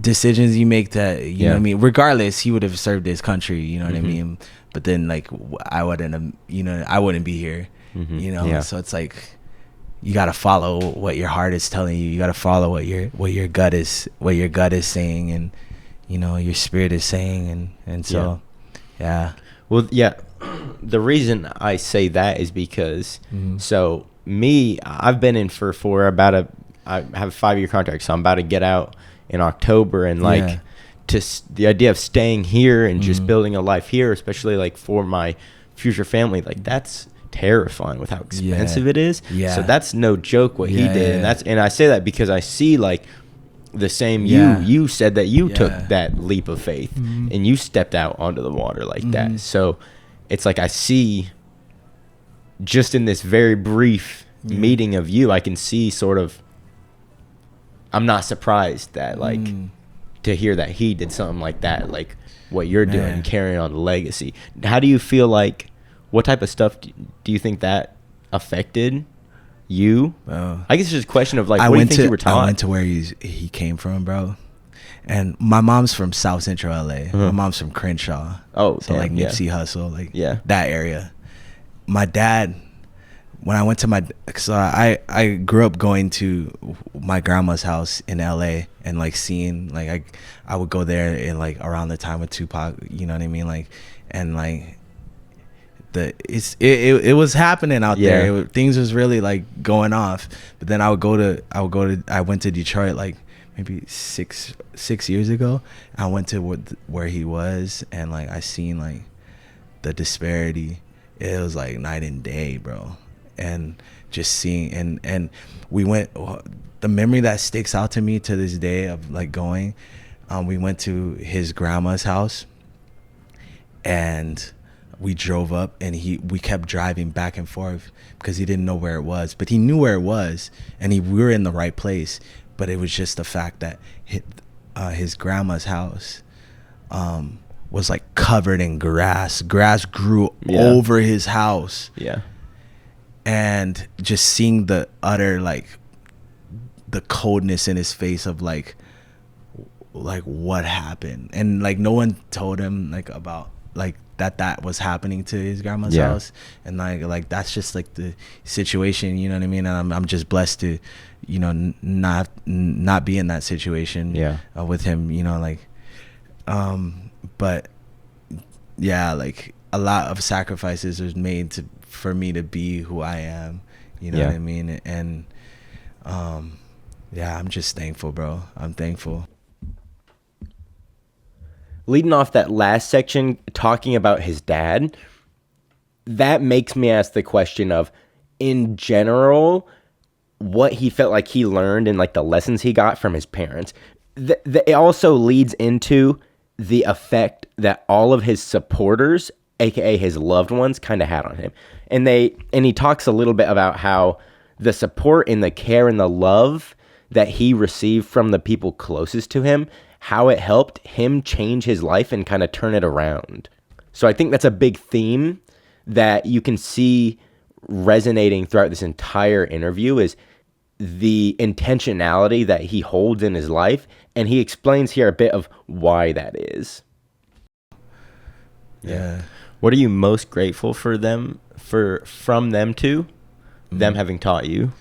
S4: decisions you make that, you know what I mean, regardless he would have served his country, you know what I mean, but then like I wouldn't be here, you know. So it's like you got to follow what your heart is telling you. You got to follow what your gut is saying, and you know, your spirit is saying, and so
S1: well, the reason I say that is because so me, I've been in for I have a 5-year contract, so I'm about to get out in October, and like the idea of staying here and just building a life here, especially like for my future family, like that's terrifying with how expensive it is. So that's no joke what he did, and I say that because I see like the same you said that you took that leap of faith and you stepped out onto the water like that. So it's like I see just in this very brief meeting of you, I can see sort of, I'm not surprised that like to hear that he did something like that, like what you're doing, carrying on the legacy. How do you feel like, what type of stuff do you think that affected you? I guess it's just a question of like, what do you think you were taught?
S4: I went to where he came from, bro. And my mom's from South Central LA. My mom's from Crenshaw. So like Nipsey Hussle, like that area. My dad, when I went to I grew up going to my grandma's house in LA and like seeing, like I would go there in like around the time of Tupac, you know what I mean, like, and like it was happening out there. Things was really like going off. But then I went to Detroit like maybe six years ago. I went to where he was, and like I seen like the disparity. It was like night and day, bro. And just seeing, and we went, the memory that sticks out to me to this day of like going, we went to his grandma's house, and we drove up, and we kept driving back and forth because he didn't know where it was, but he knew where it was, and we were in the right place. But it was just the fact that his grandma's house was like covered in grass. Grass grew over his house. And just seeing the utter, like, the coldness in his face of like what happened, and like no one told him like about like that was happening to his grandma's house, and like that's just like the situation, you know what I mean? And I'm just blessed to, you know, not be in that situation with him, you know, like but yeah, like a lot of sacrifices was made for me to be who I am, you know what I mean? And yeah, I'm just thankful, bro. I'm thankful.
S1: Leading off that last section, talking about his dad, that makes me ask the question of, in general, what he felt like he learned and like the lessons he got from his parents. It also leads into the effect that all of his supporters, aka his loved ones, kind of had on him. And he talks a little bit about how the support and the care and the love that he received from the people closest to him, how it helped him change his life and kind of turn it around. So I think that's a big theme that you can see resonating throughout this entire interview, is the intentionality that he holds in his life. And he explains here a bit of why that is.
S4: Yeah.
S1: What are you most grateful from them to them having taught you?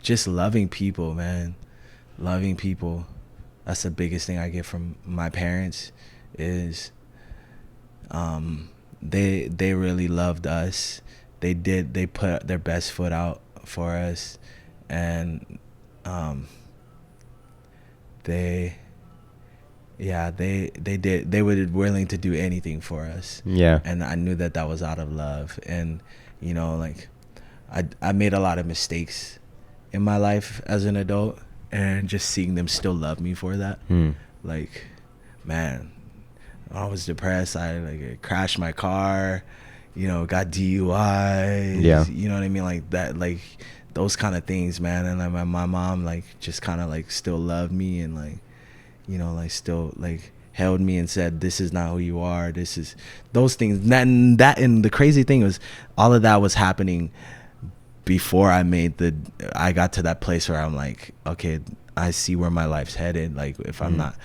S4: Just loving people, man. Loving people. That's the biggest thing I get from my parents, is they really loved us. They put their best foot out for us, and they were willing to do anything for us.
S1: Yeah.
S4: And I knew that was out of love. And you know, like I made a lot of mistakes in my life as an adult, and just seeing them still love me for that, like, man, I was depressed. I crashed my car, you know, got DUI, you know what I mean, like that, like those kind of things, man. And like my mom, like, just kind of like still loved me, and like, you know, like still like held me and said, this is not who you are, this is those things. And the crazy thing was, all of that was happening before I got to that place where I'm like, okay, I see where my life's headed. Like, if I'm not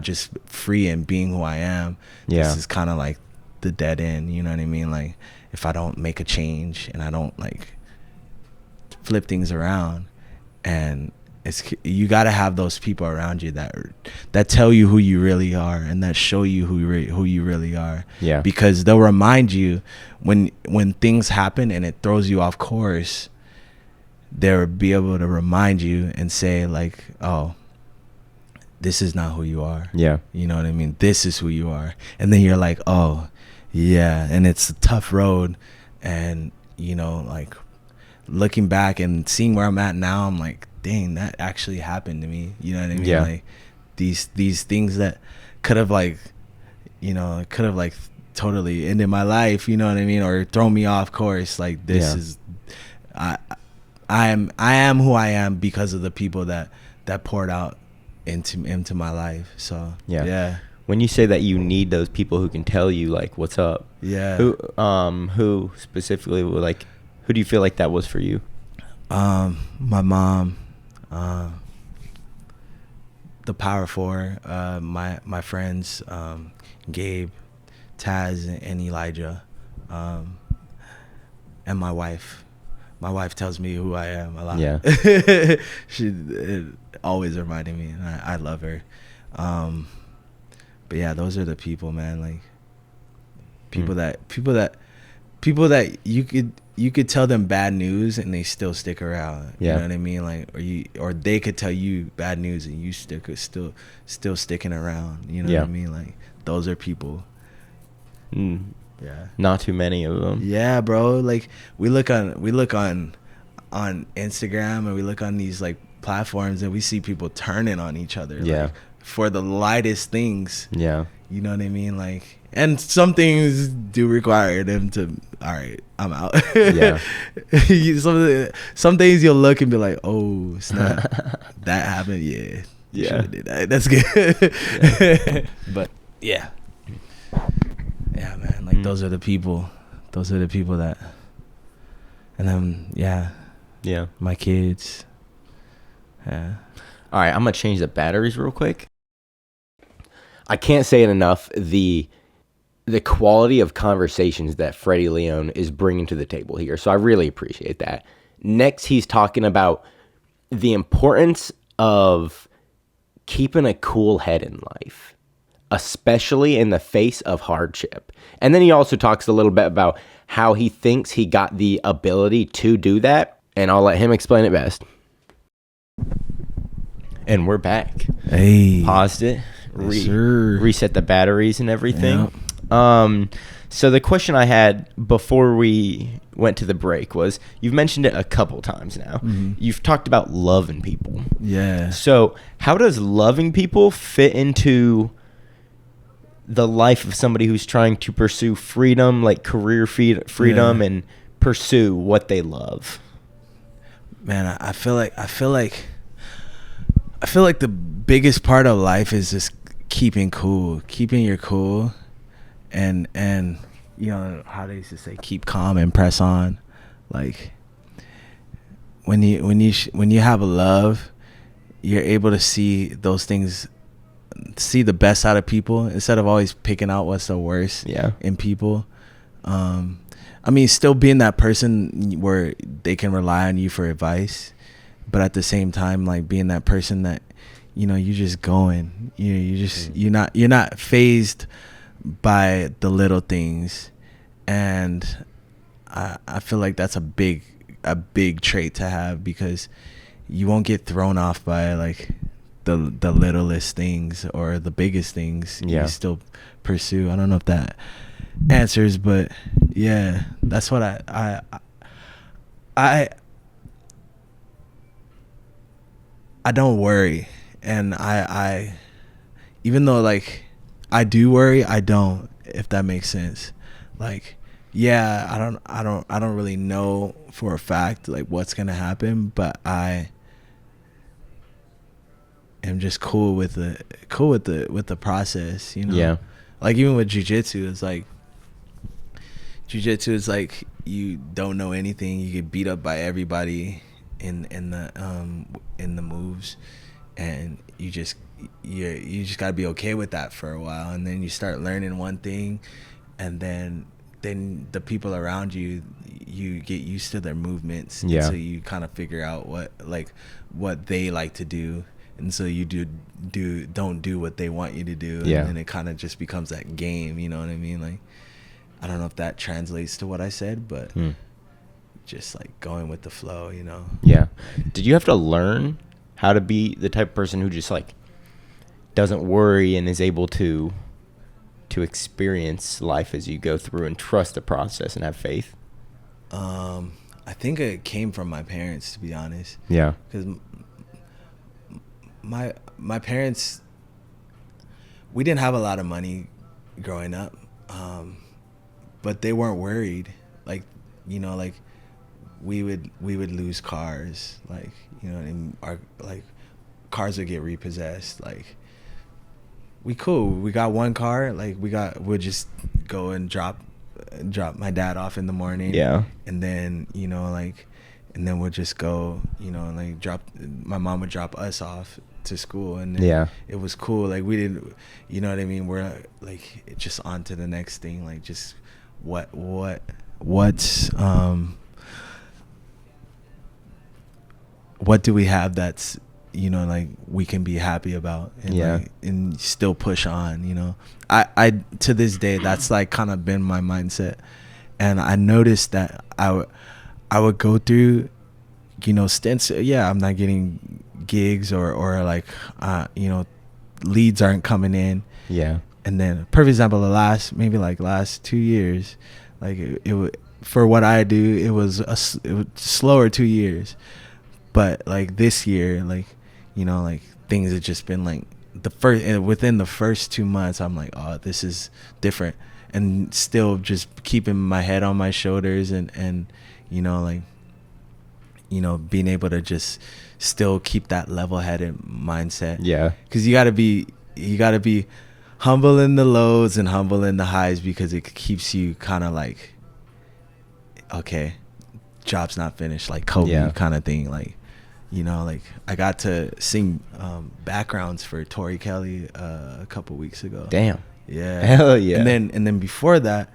S4: just free and being who I am, this is kind of like the dead end, you know what I mean? Like, if I don't make a change and I don't like flip things around, and you got to have those people around you that tell you who you really are, and that show you who you really are. Yeah. Because they'll remind you when things happen and it throws you off course, they'll be able to remind you and say like, oh, this is not who you are. Yeah. You know what I mean? This is who you are. And then you're like, oh, yeah. And it's a tough road. And, you know, like looking back and seeing where I'm at now, I'm like, dang, that actually happened to me. You know what I mean? Yeah. Like these things that could have like, you know, totally ended my life, you know what I mean? Or thrown me off course. Like this is, I am who I am because of the people that poured out into my life. So yeah.
S1: When you say that you need those people who can tell you like what's up, who specifically, like, who do you feel like that was for you?
S4: My mom, the Power Four, my friends, Gabe, Taz, and Elijah, and my wife. My wife tells me who I am a lot. Yeah. She always reminding me, and I love her. But yeah, those are the people, man. Like people that you could tell them bad news and they still stick around. You know what I mean? Like, or they could tell you bad news and you still sticking around. You know what I mean? Like, those are people. Yeah.
S1: Not too many of them.
S4: Yeah, bro. Like we look on Instagram, and we look on these like platforms, and we see people turning on each other. Yeah. Like, for the lightest things. Yeah. You know what I mean? Like, and some things do require them to, all right, I'm out. Yeah. Some things you'll look and be like, oh, snap. That happened. Yeah. Yeah. Did that. That's good. Yeah. But yeah. Yeah, man. Like, those are the people. Those are the people that, and then, yeah. My kids. Yeah.
S1: All right. I'm going to change the batteries real quick. I can't say it enough. The quality of conversations that Freddy Leone is bringing to the table here. So I really appreciate that. Next, he's talking about the importance of keeping a cool head in life, especially in the face of hardship. And then he also talks a little bit about how he thinks he got the ability to do that. And I'll let him explain it best. And we're back.
S4: Hey.
S1: Paused it.
S4: Yes, sir.
S1: Reset the batteries and everything.
S4: Yep.
S1: So the question I had before we went to the break was, you've mentioned it a couple times now. Mm-hmm. You've talked about loving people.
S4: Yeah.
S1: So how does loving people fit into the life of somebody who's trying to pursue freedom, like career freedom, and pursue what they love?
S4: Man, I feel like the biggest part of life is just keeping your cool, and you know how they used to say, keep calm and press on. Like when you have a love, you're able to see those things, see the best out of people instead of always picking out what's the worst in people. I mean, still being that person where they can rely on you for advice, but at the same time, like being that person that, you know, you're just going, you're not fazed by the little things. And I feel like that's a big trait to have, because you won't get thrown off by like the littlest things or the biggest things. You still pursue. I don't know if that answers, but yeah, that's what I don't worry. And I even though like I do worry, I don't, if that makes sense. Like, yeah, I don't really know for a fact like what's gonna happen, but I am just cool with the process, you know.
S1: Yeah.
S4: Like even with jiu-jitsu, it's like you don't know anything, you get beat up by everybody in the moves, and you just gotta be okay with that for a while, and then you start learning one thing, and then the people around you get used to their movements, and so you kind of figure out what they like to do, and so you don't do what they want you to do, and then it kind of just becomes that game, you know what I mean? Like, I don't know if that translates to what I said, but just like going with the flow, you know.
S1: Yeah. Did you have to learn how to be the type of person who just like doesn't worry and is able to experience life as you go through and trust the process and have faith?
S4: I think it came from my parents, to be honest.
S1: Yeah.
S4: Because my parents, we didn't have a lot of money growing up, but they weren't worried. Like, you know, like we would lose cars, like, you know, and our like cars would get repossessed. Like, we got one car, like we'll just go and drop my dad off in the morning, and then, you know, like, and then we'll just go, you know, like my mom would drop us off to school, and then it was cool. Like, we didn't, you know what I mean, we're like just on to the next thing, like just what do we have that's, you know, like we can be happy about, and like, and still push on, you know. I to this day, that's like kind of been my mindset. And I noticed that I would go through, you know, stints. I'm not getting gigs or like you know, leads aren't coming in. And then, perfect example, the last 2 years, like it would, for what I do, it was slower 2 years. But like this year, like, you know, like things have just been like within the first 2 months, I'm like, oh, this is different, and still just keeping my head on my shoulders, and you know, like, you know, being able to just still keep that level-headed mindset. Because you gotta be humble in the lows and humble in the highs, because it keeps you kind of like, okay, job's not finished, like Kobe kind of thing. Like, you know, like I got to sing backgrounds for Tori Kelly a couple weeks ago.
S1: Damn.
S4: Yeah.
S1: Hell yeah.
S4: And then before that,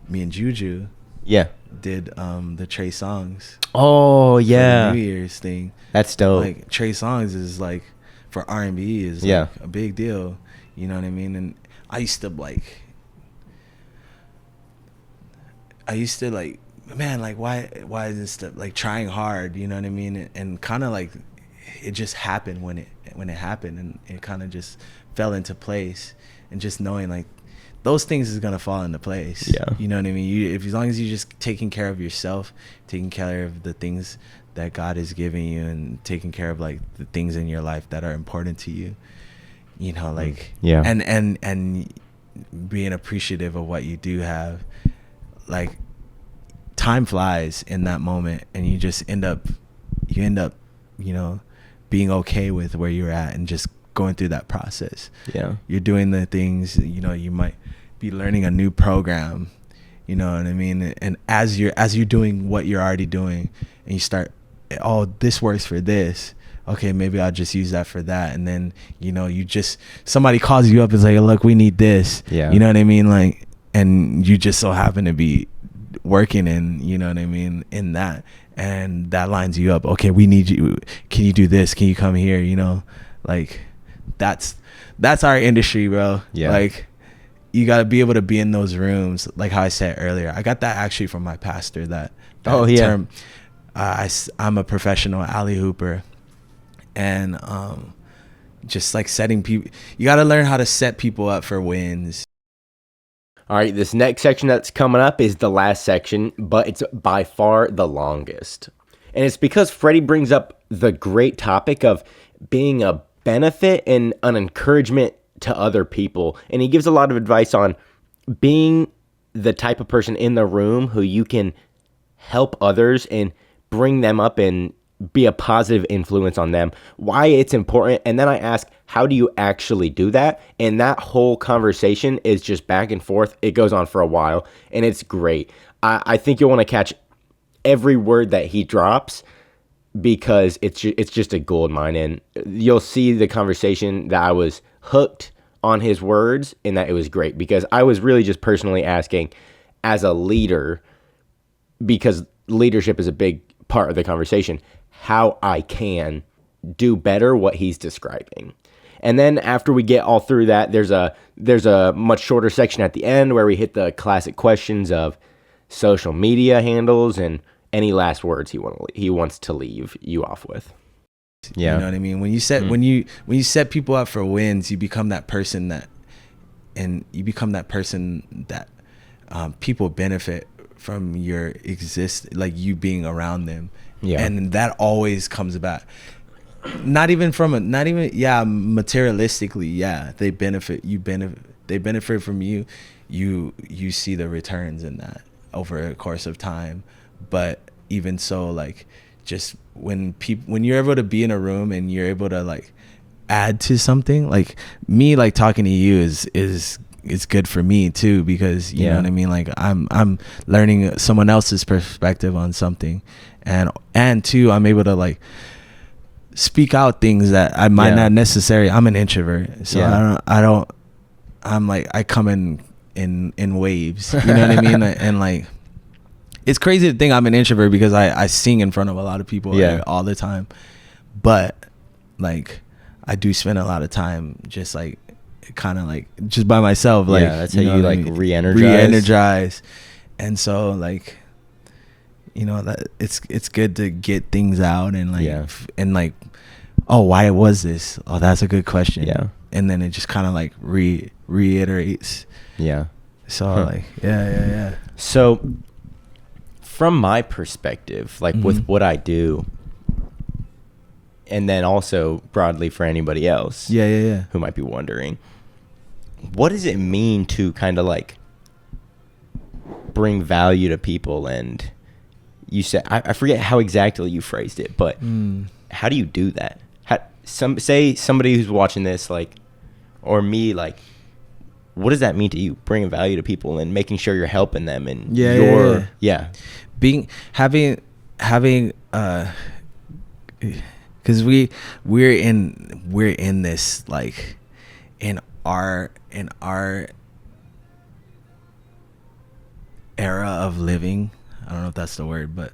S4: me and Juju
S1: Yeah.
S4: did the Trey Songs.
S1: Oh
S4: for
S1: yeah.
S4: the New Year's thing.
S1: That's dope.
S4: Like Trey Songs is like for R&B is like a big deal. You know what I mean? And I used to like, man, like why is this stuff like trying hard? You know what I mean? And kind of like it just happened when it happened, and it kind of just fell into place. And just knowing like those things is gonna fall into place.
S1: Yeah.
S4: You know what I mean? As long as you're just taking care of yourself, taking care of the things that God is giving you, and taking care of like the things in your life that are important to you. You know, like and being appreciative of what you do have. Like time flies in that moment, and you just end up, you know, being okay with where you're at and just going through that process.
S1: Yeah.
S4: You're doing the things, you know, you might be learning a new program, you know what I mean? And as you're doing what you're already doing, and you start, oh, this works for this. Okay, maybe I'll just use that for that. And then, you know, somebody calls you up and is like, look, we need this.
S1: Yeah.
S4: You know what I mean? Like, and you just so happen to be working in, you know what I mean, in that, and that lines you up. Okay, we need you. Can you do this? Can you come here? You know, like that's our industry, bro. Yeah. Like you got to be able to be in those rooms. Like how I said earlier, I got that actually from my pastor, that term. I'm a professional alley hooper, and just like setting people, you got to learn how to set people up for wins.
S1: All right, this next section that's coming up is the last section, but it's by far the longest. And it's because Freddy brings up the great topic of being a benefit and an encouragement to other people. And he gives a lot of advice on being the type of person in the room who you can help others and bring them up and be a positive influence on them, why it's important. And then I ask, how do you actually do that? And that whole conversation is just back and forth. It goes on for a while, and it's great. I think you'll want to catch every word that he drops, because it's just a gold mine. And you'll see the conversation that I was hooked on his words, and that it was great, because I was really just personally asking as a leader, because leadership is a big part of the conversation, how I can do better what he's describing. And then after we get all through that, there's a much shorter section at the end where we hit the classic questions of social media handles and any last words he wants to leave you off with. Yeah.
S4: You know what I mean? When you set when you set people up for wins, you become that person that people benefit from your like you being around them. Yeah. And that always comes about. Not even materialistically, yeah. They benefit from you. You see the returns in that over a course of time. But even so, like, just when you're able to be in a room and you're able to like add to something, like me, like talking to you is good for me too, because you know what I mean, like I'm learning someone else's perspective on something, and two, I'm able to like speak out things that I might not necessarily. I'm an introvert, so I'm like, I come in waves, you know what I mean? And like, it's crazy to think I'm an introvert because I sing in front of a lot of people all the time, but like I do spend a lot of time just like kind of like just by myself, like
S1: that's how you like
S4: re-energize. And so like, you know, that it's good to get things out and like and like, oh, why was this? Oh, that's a good question. And then it just kind of like reiterates. So like
S1: so from my perspective, like with what I do, and then also broadly for anybody else who might be wondering, what does it mean to kind of like bring value to people? And you said, I forget how exactly you phrased it, but how do you do that? Say somebody who's watching this, like, or me, like, what does that mean to you, bringing value to people and making sure you're helping them? And having
S4: because we're in this, like, in our era of living. I don't know if that's the word, but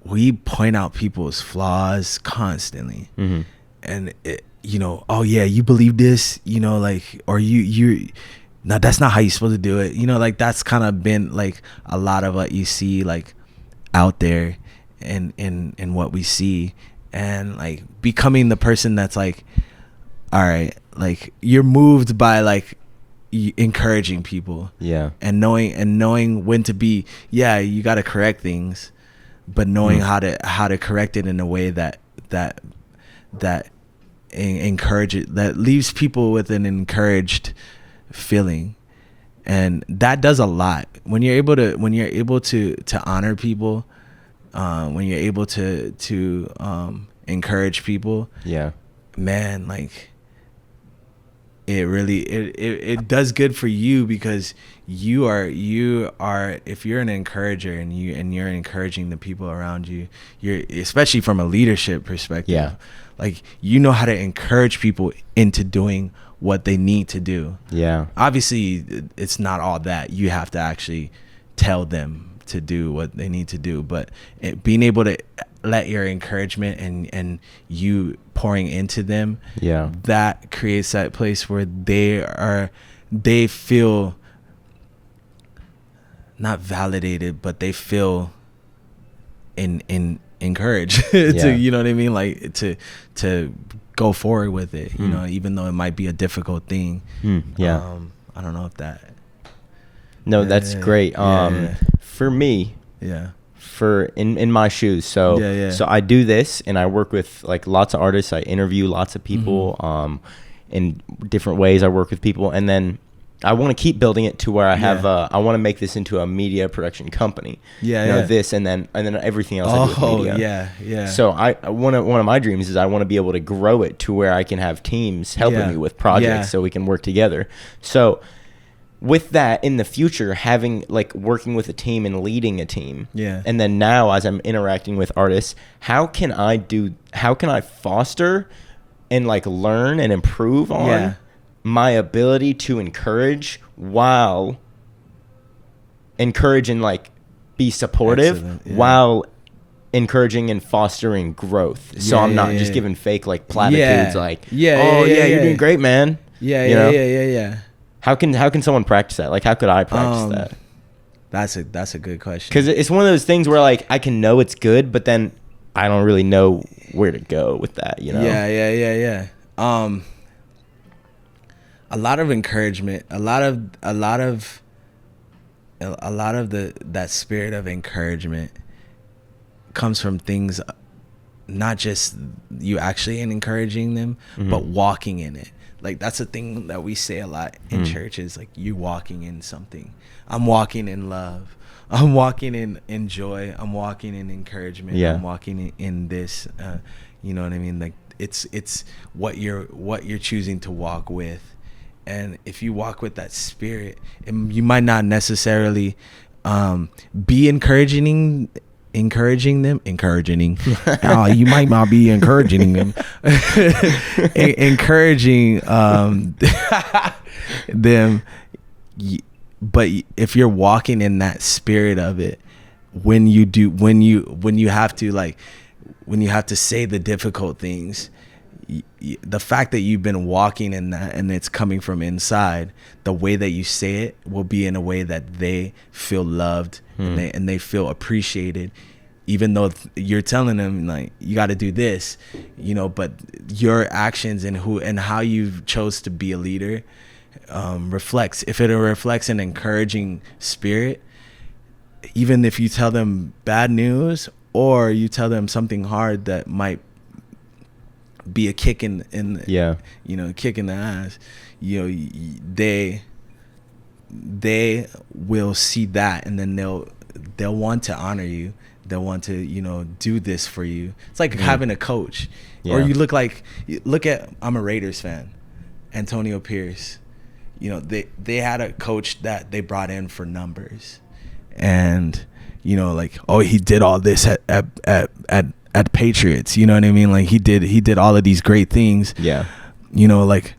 S4: we point out people's flaws constantly. And it, oh yeah, you believe this, like, or you no, that's not how you're supposed to do it, like, that's kind of been like a lot of what you see, like, out there in what we see. And like becoming the person that's like, all right, like, you're moved by like encouraging people, and knowing when to be, you got to correct things, but knowing how to correct it in a way that encourage it, that leaves people with an encouraged feeling. And that does a lot when you're able to honor people, when you're able to encourage people. Man, like, it really it does good for you, because you are if you're an encourager and you're encouraging the people around you, you're, especially from a leadership perspective, like, how to encourage people into doing what they need to do. Obviously it's not all that you have to actually tell them to do what they need to do, but being able to let your encouragement and you pouring into them, that creates that place where they feel not validated, but they feel encouraged to, you know what I mean, like, to go forward with it, even though it might be a difficult thing. I don't know if that.
S1: No, that's great. For me, for in my shoes, so so I do this, and I work with like lots of artists. I interview lots of people in different ways. I work with people, and then I want to keep building it to where I have I want to make this into a media production company. This and then everything else I do with media. So one of my dreams is I want to be able to grow it to where I can have teams helping me with projects, so we can work together. So with that, in the future, having like working with a team and leading a team, and then now as I'm interacting with artists, how can I foster and like learn and improve on my ability to encourage, while encourage and like be supportive, while encouraging and fostering growth. So I'm not just giving fake like platitudes like, you're doing great, man. How can someone practice that? Like, how could I practice that?
S4: That's a good question. Because
S1: it's one of those things where like I can know it's good, but then I don't really know where to go with that. A lot of encouragement, a lot of that spirit of encouragement comes from things, not just you actually encouraging them, but walking in it. Like, that's a thing that we say a lot in churches, like, you walking in something. I'm walking in love. I'm walking in joy. I'm walking in encouragement. I'm walking in this, you know what I mean? Like, it's what you're choosing to walk with. And if you walk with that spirit, you might not necessarily be encouraging them. You might not be encouraging them. Encouraging them. But if you're walking in that spirit of it, when you have to say the difficult things, the fact that you've been walking in that and it's coming from inside, the way that you say it will be in a way that they feel loved and they feel appreciated, even though you're telling them like, you got to do this, but your actions and how you chose to be a leader reflects. If it reflects an encouraging spirit, even if you tell them bad news or you tell them something hard that might be a kick in kick in the ass, they will see that, and then they'll want to honor you. They'll want to do this for you. It's like having a coach, or you look at, I'm a Raiders fan, Antonio Pierce. They had a coach that they brought in for numbers, and he did all this at
S4: at Patriots. You know what I mean? Like he did all of these great things.
S1: Yeah.
S4: You know, like,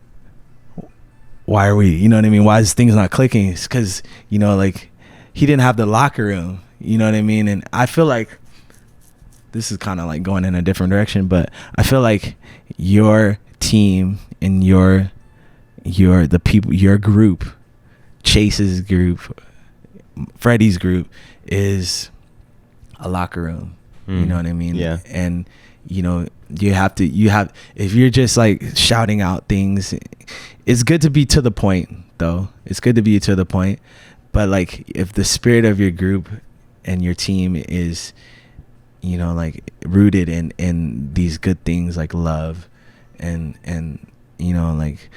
S4: why are we? You know what I mean? Why is things not clicking? It's because, you know, like, he didn't have the locker room. You know what I mean? And I feel like this is kind of like going in a different direction, but I feel like your team and the people, your group, Chase's group, Freddy's group is a locker room. You know what I mean?
S1: Yeah.
S4: And you know, if you're just like shouting out things, it's good to be to the point though. It's good to be to the point. But like, if the spirit of your group and your team is, you know, like rooted in these good things like love and you know, like,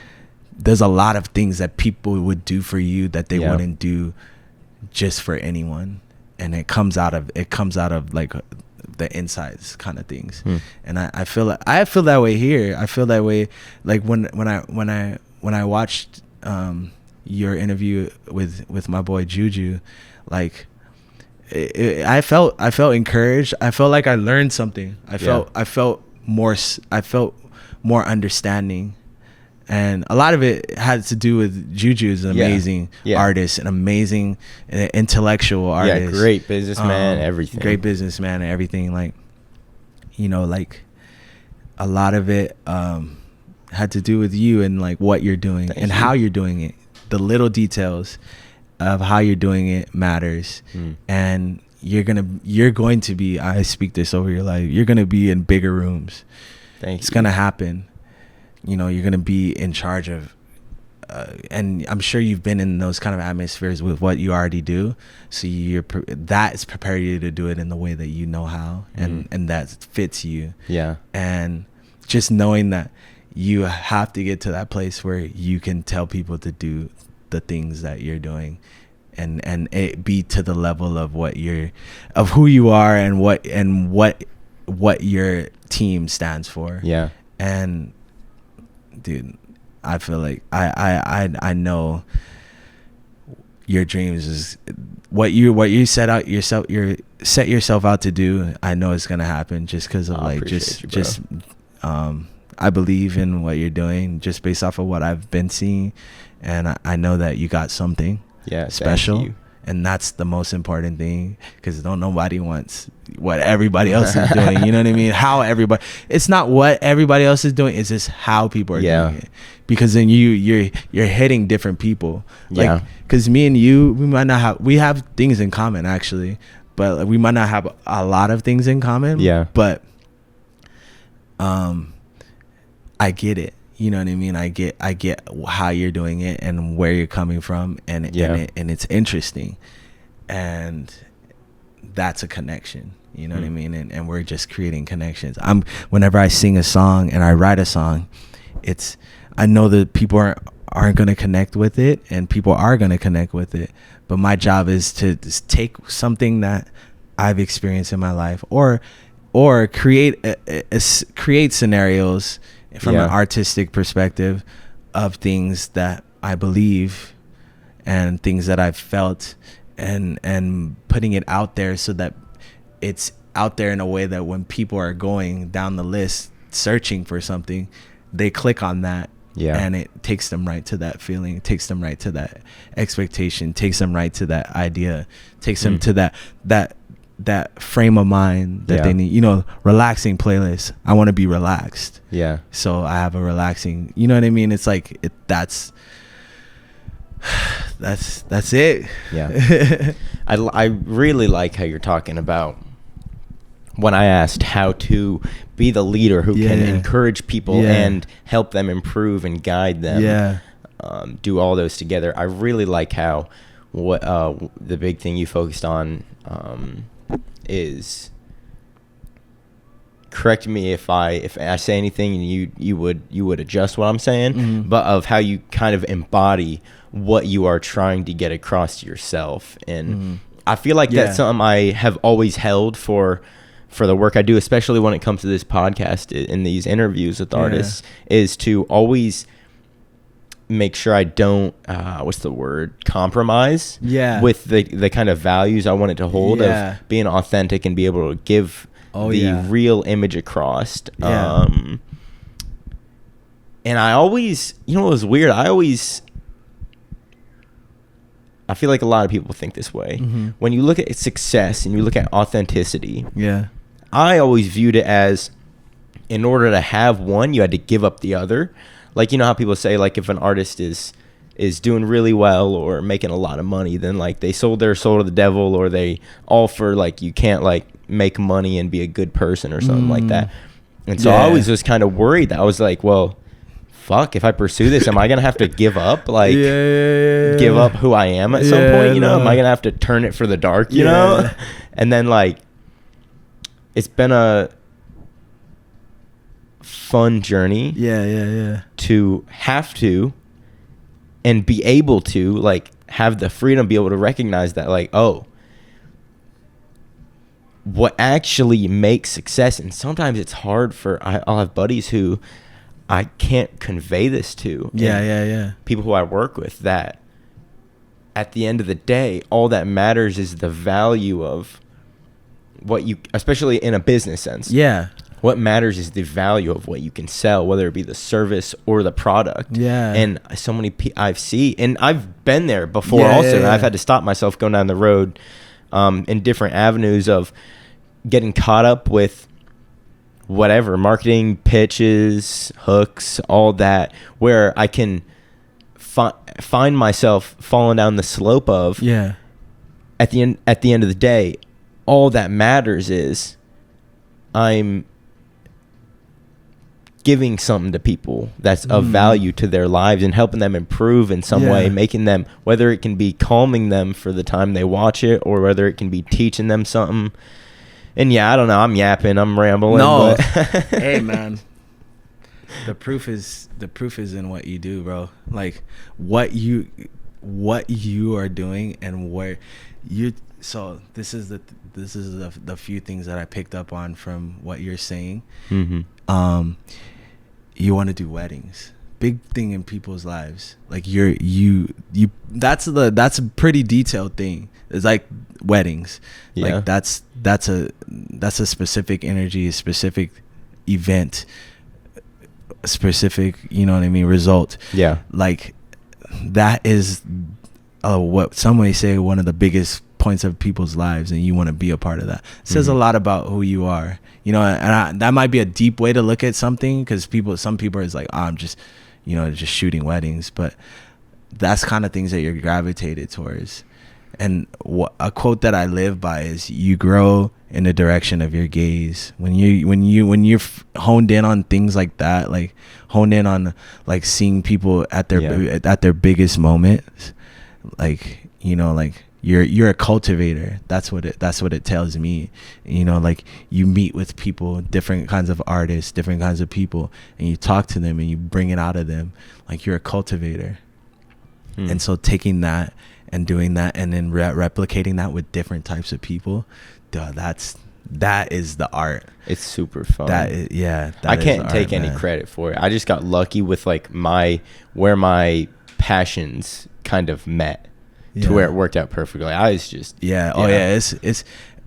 S4: there's a lot of things that people would do for you that they wouldn't do just for anyone. And it comes out of like the insides kind of things. And I feel that way here. I feel that way like when I watched your interview with my boy Juju, like I felt encouraged. I felt like I learned something. I felt more understanding. And a lot of it had to do with Juju is an amazing artist, an amazing intellectual artist.
S1: Yeah, great businessman, everything.
S4: Great businessman and everything. Like, you know, like a lot of it had to do with you and like what you're doing and how you're doing it. The little details of how you're doing it matters. And you're going to be, I speak this over your life, you're going to be in bigger rooms. It's going to happen. You know, you're going to be in charge of, and I'm sure you've been in those kind of atmospheres with what you already do. So that's prepared you to do it in the way that you know how, and that fits you. Yeah. And just knowing that you have to get to that place where you can tell people to do the things that you're doing, and it be to the level of of who you are and what your team stands for. Yeah. And dude, I feel like I know your dreams is what you set yourself out to do. I know it's gonna happen just because of I believe in what you're doing just based off of what I've been seeing, and I know that you got something special. And that's the most important thing, because nobody wants what everybody else is doing. You know what I mean? It's not what everybody else is doing. It's just how people are doing it. Because then you're hitting different people. Like, because me and you, we have things in common actually, but we might not have a lot of things in common. Yeah. But I get it. You know what I mean? I get how you're doing it and where you're coming from, and it's interesting, and that's a connection. You know what I mean? And we're just creating connections. Whenever I sing a song and I write a song, I know that people aren't going to connect with it, and people are going to connect with it. But my job is to just take something that I've experienced in my life, or create scenarios from an artistic perspective of things that I believe and things that I've felt, and putting it out there so that it's out there in a way that when people are going down the list searching for something, they click on that. And it takes them right to that feeling, takes them right to that expectation, takes them right to that idea, takes them to that frame of mind that they need. You know, relaxing playlist. I want to be relaxed. Yeah. So I have a relaxing, you know what I mean? It's like that's it. Yeah.
S1: I really like how you're talking about when I asked how to be the leader who can encourage people and help them improve and guide them. Do all those together. I really like how the big thing you focused on is, correct me if I say anything and you would adjust what I'm saying, but of how you kind of embody what you are trying to get across to yourself. And I feel like that's something I have always held for the work I do, especially when it comes to this podcast in these interviews with artists, is to always make sure I don't compromise with the kind of values I want it to hold, of being authentic and be able to give the real image across.
S4: Yeah.
S1: And I always, it was weird. I feel like a lot of people think this way.
S4: Mm-hmm.
S1: When you look at success and you look at authenticity,
S4: Yeah.
S1: I always viewed it as, in order to have one, you had to give up the other. Like, how people say, like, if an artist is doing really well or making a lot of money, then, like, they sold their soul to the devil, or they offer, like, you can't, like, make money and be a good person or something like that. And so I always was kind of worried that I was like, well, fuck, if I pursue this, am I going to have to give up, like, give up who I am at some point, Am I going to have to turn it for the dark, you know? And then, like, it's been a fun journey. To have to and be able to, like, have the freedom, be able to recognize that, like, oh, what actually makes success. And sometimes it's hard for, I'll have buddies who I can't convey this to. People who I work with, that at the end of the day, all that matters is the value of what you, especially in a business sense. What matters is the value of what you can sell, whether it be the service or the product. And so many I've seen, and I've been there before and I've had to stop myself going down the road in different avenues of getting caught up with whatever, marketing, pitches, hooks, all that, where I can find myself falling down the slope of, at the end of the day, all that matters is I'm giving something to people that's of value to their lives and helping them improve in some way, making them, whether it can be calming them for the time they watch it, or whether it can be teaching them something. And I don't know, I'm yapping, I'm rambling.
S4: No. Hey, man. The proof is in what you do, bro. Like, what you are doing and where you. So this is the few things that I picked up on from what you're saying.
S1: Mm-hmm.
S4: You want to do weddings, big thing in people's lives. Like you. That's a pretty detailed thing. It's like weddings. Like that's a specific energy, a specific event, a specific, result. Like that is what some may say one of the biggest points of people's lives, and you want to be a part of that. It says a lot about who you are, and that might be a deep way to look at something, because some people is like, I'm just just shooting weddings, but that's kind of things that you're gravitated towards. And a quote that I live by is, you grow in the direction of your gaze. When you're honed in on things like that, like honed in on like seeing people at their biggest moments, like like you're a cultivator. That's what it tells me. Like you meet with people, different kinds of artists, different kinds of people, and you talk to them and you bring it out of them. Like you're a cultivator. And so taking that and doing that and then replicating that with different types of people, that is the art.
S1: It's super fun.
S4: I
S1: can't take any credit for it. I just got lucky with like where my passions kind of met to where it worked out perfectly. I was just
S4: it's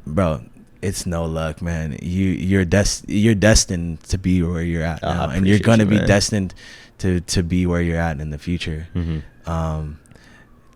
S4: bro, it's no luck, man. You're destined to be where you're at now, and you're gonna be destined to be where you're at in the future.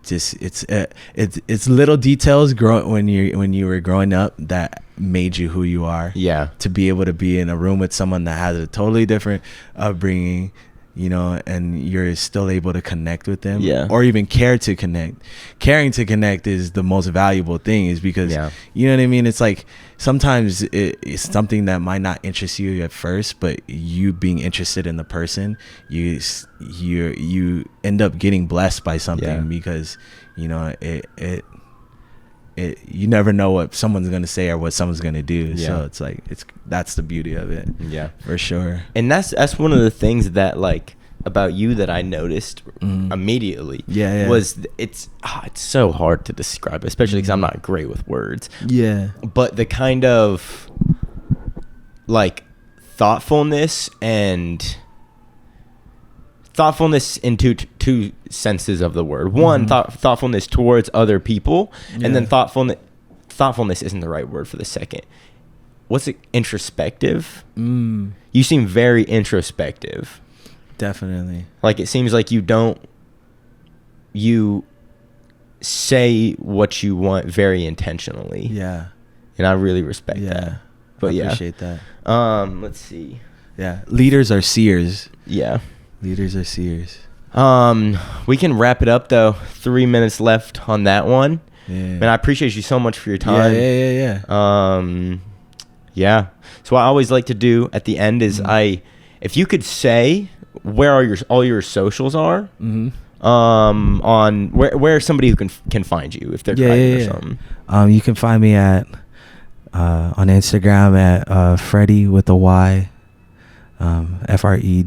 S4: Just it's little details when you were growing up that made you who you are. To be able to be in a room with someone that has a totally different upbringing, and you're still able to connect with them, or even care to connect. Caring to connect is the most valuable thing, is because you know what I mean. It's like sometimes it's something that might not interest you at first, but you being interested in the person, you end up getting blessed by something, because it you never know what someone's gonna say or what someone's gonna do. So it's like that's the beauty of it. For sure.
S1: And that's one of the things that like about you that I noticed immediately. Was it's so hard to describe, especially because I'm not great with words. But the kind of like thoughtfulness in two senses of the word. One, thoughtfulness towards other people, and then thoughtfulness isn't the right word for the second. what's it, introspective.
S4: Mm,
S1: You seem very introspective.
S4: definitely.
S1: Like, it seems like you say what you want very intentionally.
S4: Yeah.
S1: And I really respect
S4: Yeah.
S1: that. But
S4: I
S1: yeah.
S4: appreciate that.
S1: Let's see.
S4: Yeah. Leaders are seers.
S1: Yeah.
S4: Leaders are seers.
S1: We can wrap it up though. 3 minutes left on that one.
S4: Yeah.
S1: Man, I appreciate you so much for your
S4: Yeah,
S1: time.
S4: yeah.
S1: Yeah. So what I always like to do at the end is if you could say where all your socials are,
S4: Mm-hmm.
S1: on where somebody who can find you if they're driving or something.
S4: You can find me at on Instagram at Freddy with a Y, FREDDY,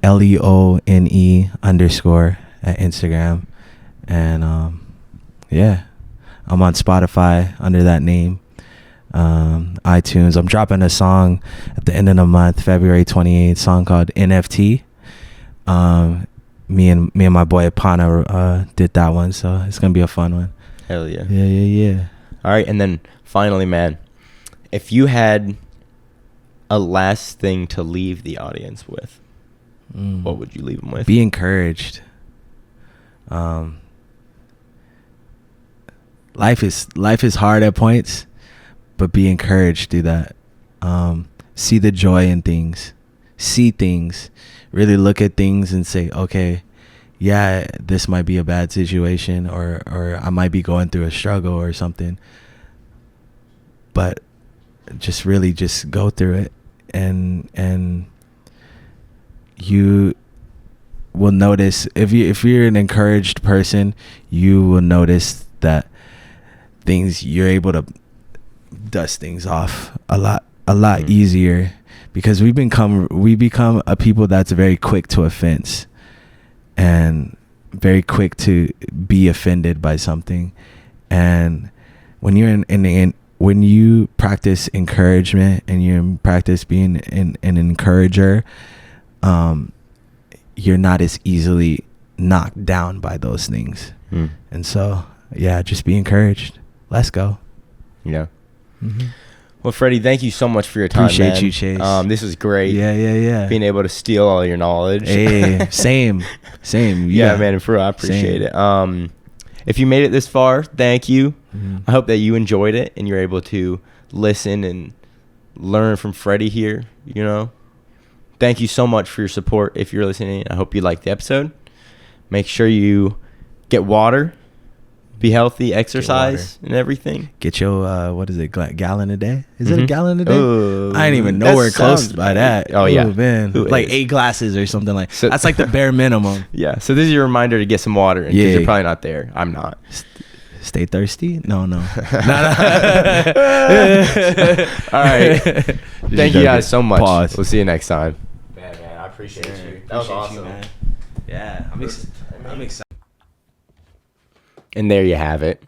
S4: LEONE _ at Instagram, and yeah, I'm on Spotify under that name, iTunes. I'm dropping a song at the end of the month, February 28th, song called NFT. Me and my boy Apana did that one, so it's gonna be a fun one.
S1: Hell yeah.
S4: Yeah.
S1: All right, and then finally, man, if you had a last thing to leave the audience with, what would you leave them with?
S4: Be encouraged. Life is hard at points, but be encouraged through that. See the joy in things. See things. Really look at things and say, okay, yeah, this might be a bad situation, or I might be going through a struggle or something. But just really just go through it, and you will notice, if you're an encouraged person, you will notice that you're able to dust things off a lot easier, because we become a people that's very quick to offense and very quick to be offended by something. And when you're when you practice encouragement and you practice being an encourager, you're not as easily knocked down by those things. And so, yeah, just be encouraged. Let's go.
S1: Yeah. Well, Freddie, thank you so much for your time.
S4: Appreciate
S1: man.
S4: you, Chase.
S1: This was great.
S4: Yeah.
S1: Being able to steal all your knowledge.
S4: Hey, same.
S1: Yeah, man, for real, I appreciate it. If you made it this far, thank you. I hope that you enjoyed it and you're able to listen and learn from Freddie here, you know. Thank you so much for your support. If you're listening, I hope you liked the episode. Make sure you get water, be healthy, exercise, and everything.
S4: Get your what is it, gallon a day? Is it a gallon a day?
S1: Ooh,
S4: I ain't even nowhere close by that.
S1: Oh yeah,
S4: man,
S1: Who
S4: like
S1: is?
S4: 8 glasses or something like.
S1: So,
S4: that's like the bare minimum.
S1: Yeah. So this is your reminder to get some water. Yeah. You're probably not there. I'm not.
S4: Stay thirsty? No.
S1: All right. Thank you guys so much.
S4: Pause.
S1: We'll see you next time. Man, I appreciate you. That was awesome.
S4: man. Yeah, I'm excited.
S1: And there you have it.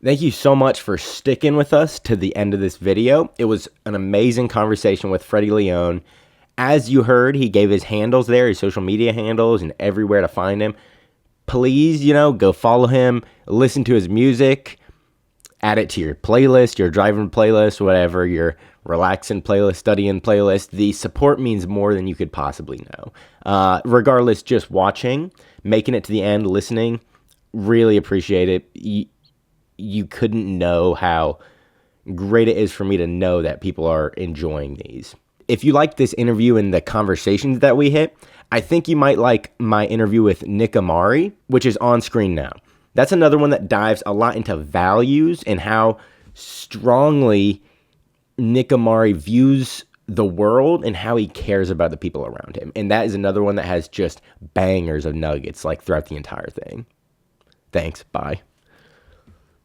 S1: Thank you so much for sticking with us to the end of this video. It was an amazing conversation with Freddy Leone. As you heard, he gave his handles there, his social media handles, and everywhere to find him. Please, go follow him, listen to his music, add it to your playlist, your driving playlist, whatever, your relaxing playlist, studying playlist. The support means more than you could possibly know. Regardless, just watching, making it to the end, listening, really appreciate it. You couldn't know how great it is for me to know that people are enjoying these. If you like this interview and the conversations that we hit, I think you might like my interview with Nick Amari, which is on screen now. That's another one that dives a lot into values and how strongly Nick Amari views the world and how he cares about the people around him. And that is another one that has just bangers of nuggets like throughout the entire thing. Thanks. Bye.